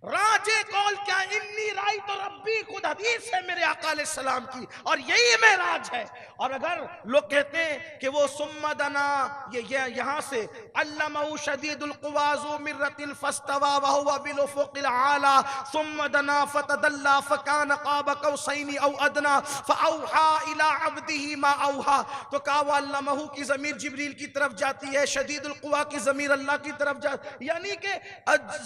राजे कौल क्या, इन्नी राई तो रब्बी, खुद हदीस है मेरे आका अलैहिस्सलाम की, और यही मेराज है। और अगर लोग कहते हैं कि वो सुम्मदना, ये यहां से अल्लमहु शदीदुल कुवा ज़ु मिर्रतिन फस्तवा व हुवा बिल उफ़ुक़िल आला सुम्मदना फतदल्ला फकान क़ाब क़ौसैनि औ अदना फ़अौहा इला अब्दिही मा औहा। तो कहा वो अल्लमहु की ज़मीर जिब्रील की तरफ जाती है, शदीदुल कुवा की ज़मीर अल्लाह की तरफ जाती, यानी कि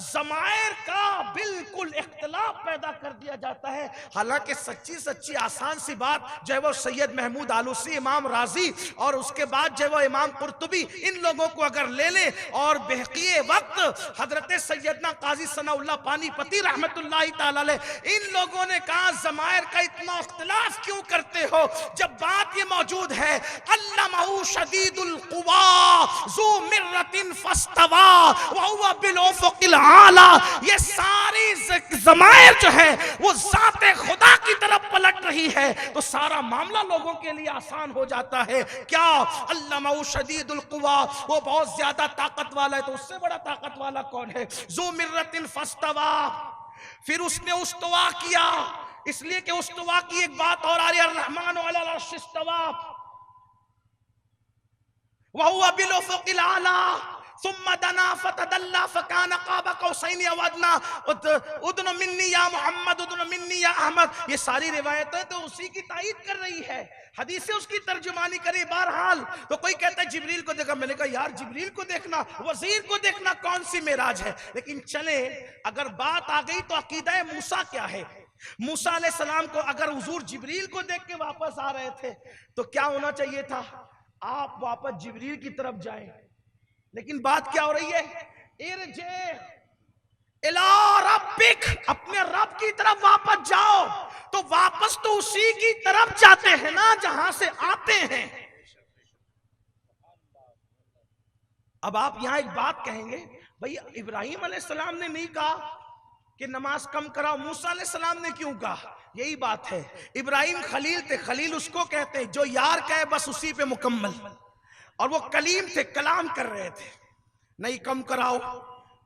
ज़मायर का बिल्कुल इख्तिलाफ पैदा कर दिया जाता है। हालांकि सच्ची सच्ची आसान सी बात जो है वो सैयद महमूद आलूसी, इमाम राजी और उसके बाद जो है वो इमाम कुर्तुबी, इन लोगों को अगर ले ले और बेहकिए वक्त हजरत सैयदना काजी सनाउल्लाह पानीपती रहमतुल्लाहि ताला अलैह, इन लोगों ने कहा ज़मायर का इतना इख्तिलाफ क्यों करते हो, जब बात ये मौजूद है अल्लमहु शदीदुल कुवा ज़ु मिर्रतिन फस्तवा व हुवा बिल उफ़ुक़िल आला। ये सारी ज़मायर जो है वो ज़ाते खुदा की तरफ पलट रही है, तो सारा मामला लोगों के लिए आसान हो जाता है। क्या अल्लमहु शदीदुल कुवा, वो बहुत ज्यादा ताकत वाला है, तो उससे बड़ा ताकत वाला कौन है? ज़ु मिर्रतिन फस्तवा, फिर उसने उस्तवा किया, इसलिए कि उस्तवा की एक बात और आ रही है, अर्रहमानु अलल अर्श इस्तवा व हुवा बिल उफ़ुक़िल आला सुम्मा दना फतदल्ला फकान क़ाब क़ौसैनि औ अदना उदनु मिन्नी या मोहम्मद उदनु मिन्नी या अहमद। ये सारी रिवायतें तो उसी की तायीद कर रही है, हदीसें उसकी तर्जुमानी करे। बहरहाल तो कोई कहता है जिब्रील को देखा, मैंने कहा यार जिब्रील को देखना, वजीर को देखना कौन सी मेराज है? लेकिन चले, अगर बात आ गई तो अकीदा मूसा क्या है? मूसा अलैहिस्सलाम को अगर हुजूर जिब्रील को देख के वापस आ रहे थे तो क्या होना चाहिए था? आप वापस जिब्रील की तरफ जाएं। लेकिन बात क्या हो रही है? इरजे इला रब्बिक, अपने रब की तरफ वापस जाओ। तो वापस तो उसी की तरफ जाते हैं ना जहां से आते हैं। अब आप यहां एक बात कहेंगे, भाई इब्राहिम अलैहिस्सलाम ने नहीं कहा कि नमाज कम कराओ, मूसा अलैहिस्सलाम ने क्यों कहा? यही बात है, इब्राहिम खलील थे, खलील उसको कहते हैं जो यार कहे बस उसी पे मुकम्मल, और वो कलीम थे, कलाम कर रहे थे, नहीं कम कराओ।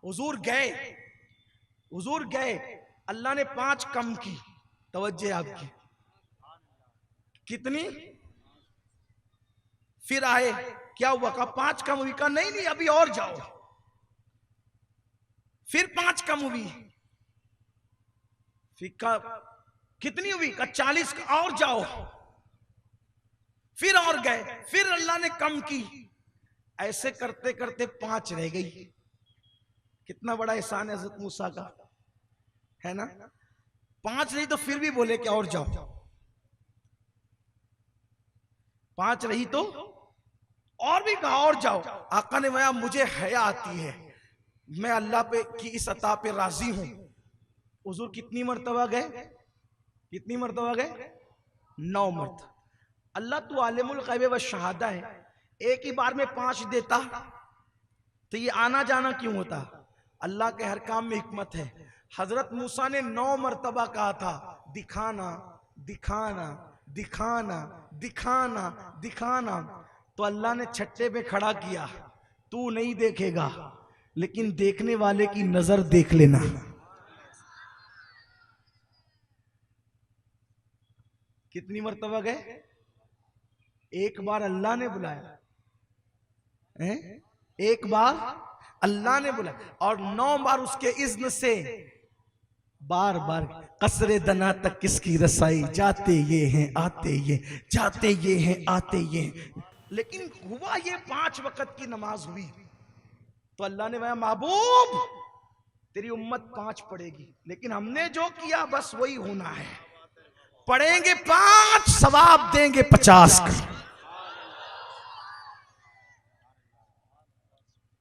हुजूर गए, अल्लाह ने 5 कम की, तवज्जो आपकी, कितनी? फिर आए, क्या हुआ? कहा 5 कम हुई। कहा नहीं अभी और जाओ। फिर 5 कम हुई। फिर कहा कितनी हुई? कहा 40 और जाओ। फिर और गए, फिर अल्लाह ने कम की। ऐसे करते करते 5 रह गई। कितना बड़ा एहसान है हज़रत मूसा का, है ना? 5 रही तो फिर भी बोले कि और जाओ। 5 रही तो और भी कहा और जाओ। आका ने वहां, मुझे हया आती है, मैं अल्लाह पे की इस अता पे राजी हूं। हुजूर कितनी मर्तबा गए? कितनी मर्तबा गए? 9 मर्तबा। अल्लाह तो आलिमुल गैब व शहादा है, एक ही बार में 5 देता तो ये आना जाना क्यों होता? अल्लाह के हर काम में हिकमत है। हजरत मूसा ने 9 मर्तबा कहा था दिखाना दिखाना दिखाना दिखाना दिखाना, तो अल्लाह ने छठे पे खड़ा किया, तू नहीं देखेगा लेकिन देखने वाले की नजर देख लेना। कितनी मर्तबा गए? एक बार अल्लाह ने बुलाया, एक बार अल्लाह ने बुलाया, और 9 बार उसके इज्न से बार बार। कसरे दना तक किसकी रसाई, जाते ये हैं आते ये, जाते ये हैं आते ये। लेकिन हुआ ये 5 वक्त की नमाज हुई तो अल्लाह ने कहा महबूब तेरी उम्मत 5 पढ़ेगी, लेकिन हमने जो किया बस वही होना है। पढ़ेंगे 5, सवाब देंगे 50 का।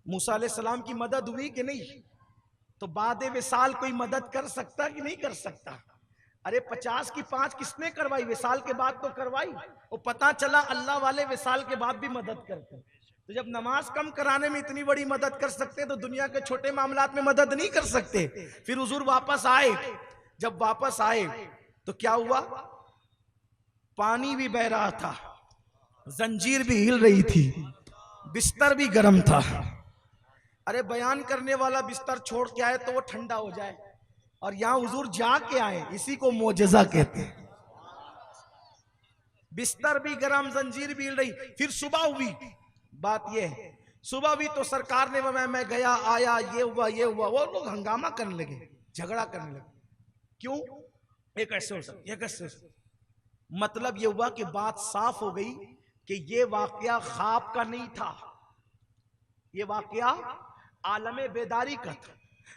मूसा अलैहिस्सलाम की मदद हुई कि नहीं? तो बाद विसाल कोई मदद कर सकता कि नहीं कर सकता? अरे 50 की 5 किसने करवाई? विसाल के बाद तो करवाई। वो पता चला अल्लाह वाले विसाल के बाद भी मदद करते हैं। तो जब नमाज कम कराने में इतनी बड़ी मदद कर सकते तो दुनिया के छोटे मामलात में मदद नहीं कर सकते? फिर हुजूर वापस आए। जब वापस आए तो क्या हुआ? पानी भी बह रहा था, जंजीर भी हिल रही थी, बिस्तर भी गर्म था। अरे बयान करने वाला बिस्तर छोड़ के आए तो वो ठंडा हो जाए, और यहां हुजूर जाके आए, इसी को मोजज़ा कहते हैं। बिस्तर भी गर्म, जंजीर भी हिल रही। फिर सुबह हुई। बात ये है, सुबह हुई तो सरकार ने मैं गया आया, ये हुआ ये हुआ। वो लोग हंगामा करने लगे, झगड़ा करने लगे। क्यों? ये कैसे हो सकता, ये कैसे हो सकता? मतलब ये हुआ कि बात साफ हो गई कि ये वाकया ख्वाब का नहीं था, ये वाकया आलमे बेदारी का था।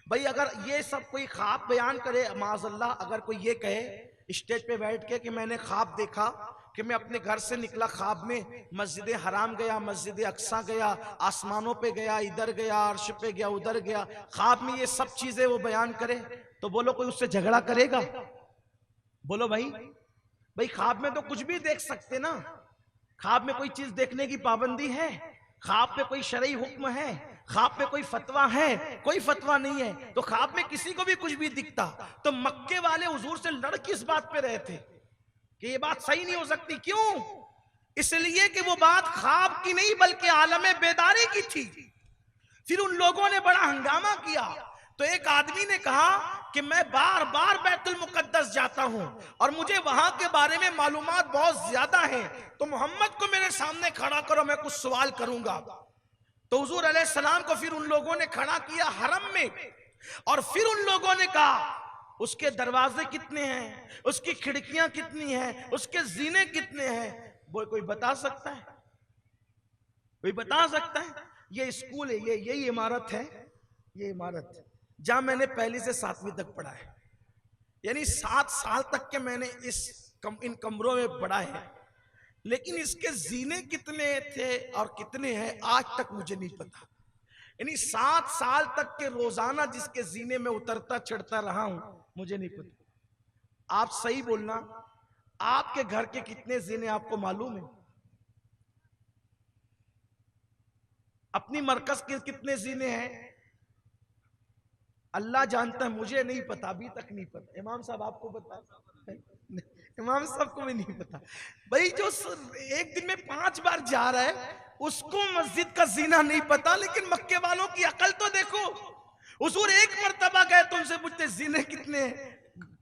भाई अगर ये सब कोई ख्वाब बयान करे, माज़अल्लाह, अगर कोई ये कहे स्टेज पे बैठ के कि मैंने ख्वाब देखा कि मैं अपने घर से निकला, ख्वाब में मस्जिद हराम गया, मस्जिद अक्सा गया, आसमानों पे गया, इधर गया, अर्श पे गया, उधर गया, ख्वाब में ये सब चीजें वो बयान करे, तो बोलो कोई उससे झगड़ा करेगा? बोलो भाई, भाई ख्वाब में तो कुछ भी देख सकते ना। ख्वाब में कोई चीज देखने की पाबंदी है? ख्वाब पे कोई शरई हुक्म है? ख्वाब पे कोई फतवा है? कोई फतवा नहीं है। तो ख्वाब में किसी को भी कुछ भी दिखता। तो मक्के वाले हुजूर से लड़ किस बात पे रहे थे कि ये बात सही नहीं हो सकती? क्यों? इसलिए कि वो बात ख्वाब की नहीं बल्कि आलमे बेदारी की थी। फिर उन लोगों ने बड़ा हंगामा किया। तो एक आदमी ने कहा कि मैं बार बार बैतुल मुकद्दस जाता हूं और मुझे वहां के बारे में मालूमात बहुत ज्यादा है, तो मोहम्मद को मेरे सामने खड़ा करो, मैं कुछ सवाल करूंगा। तो हुजूर अलैहिस्सलाम को फिर उन लोगों ने खड़ा किया हरम में, और फिर उन लोगों ने कहा उसके दरवाजे कितने हैं, उसकी खिड़कियां कितनी हैं, उसके जीने कितने हैं? वो कोई बता सकता है? कोई बता सकता है? ये स्कूल है, ये यही इमारत है, ये इमारत जहां मैंने पहली से 7वीं तक पढ़ा है, यानी 7 साल तक के मैंने इन कमरों में पढ़ा है। लेकिन इसके जीने कितने थे और कितने हैं आज तक मुझे नहीं पता। यानी 7 साल तक के रोजाना जिसके जीने में उतरता चढ़ता रहा हूं, मुझे नहीं पता। आप सही बोलना, आपके घर के कितने जीने आपको मालूम है? अपनी मरकज के कितने जीने हैं अल्लाह जानता है, मुझे नहीं पता, अभी तक नहीं पता। इमाम साहब आपको पता? इमाम साहब को भी नहीं पता। भाई जो एक दिन में 5 बार जा रहा है उसको मस्जिद का जीना नहीं पता, लेकिन मक्के वालों की अकल तो देखो। हुजूर एक मर्तबा गए तो उनसे पूछते जीने कितने,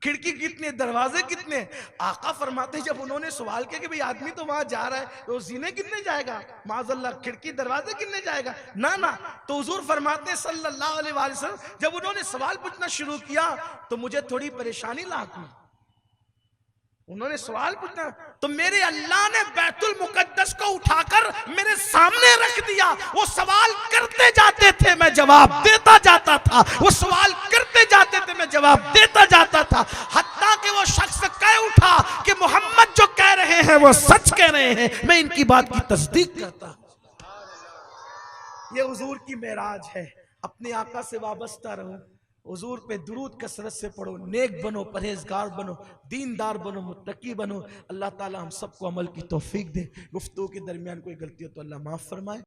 खिड़की कितने, दरवाजे कितने? आका फरमाते जब उन्होंने सवाल किया कि भाई आदमी तो वहां जा रहा है तो जीने कितने जाएगा, माज़अल्लाह खिड़की दरवाजे कितने जाएगा? ना ना। तो हुजूर फरमाते सल्लल्लाहु अलैहि वसल्लम, जब उन्होंने सवाल पूछना शुरू किया तो मुझे थोड़ी परेशानी लाक हुई। उन्होंने सवाल पूछना तो मेरे अल्लाह ने बैतुल मुकद्दस को उठाकर मेरे सामने रख दिया। वो सवाल करते जाते थे, मैं जवाब देता जाता था। वो सवाल करते जाते थे, मैं जवाब देता जाता था। हत्ता कि वो शख्स कह उठा कि मोहम्मद जो कह रहे हैं वो सच कह रहे हैं, मैं इनकी बात की तस्दीक करता। ये हुजूर की मेराज है। अपने आका से वाबस्ता रहो, हुजूर पे दुरूद कसरत से पढ़ो, नेक बनो, परहेजगार बनो, दीनदार बनो, मुत्तकी बनो। अल्लाह ताला हम सबको अमल की तौफीक दे। गुफ्तगू के दरमियान कोई गलती हो तो अल्लाह माफ फरमाए।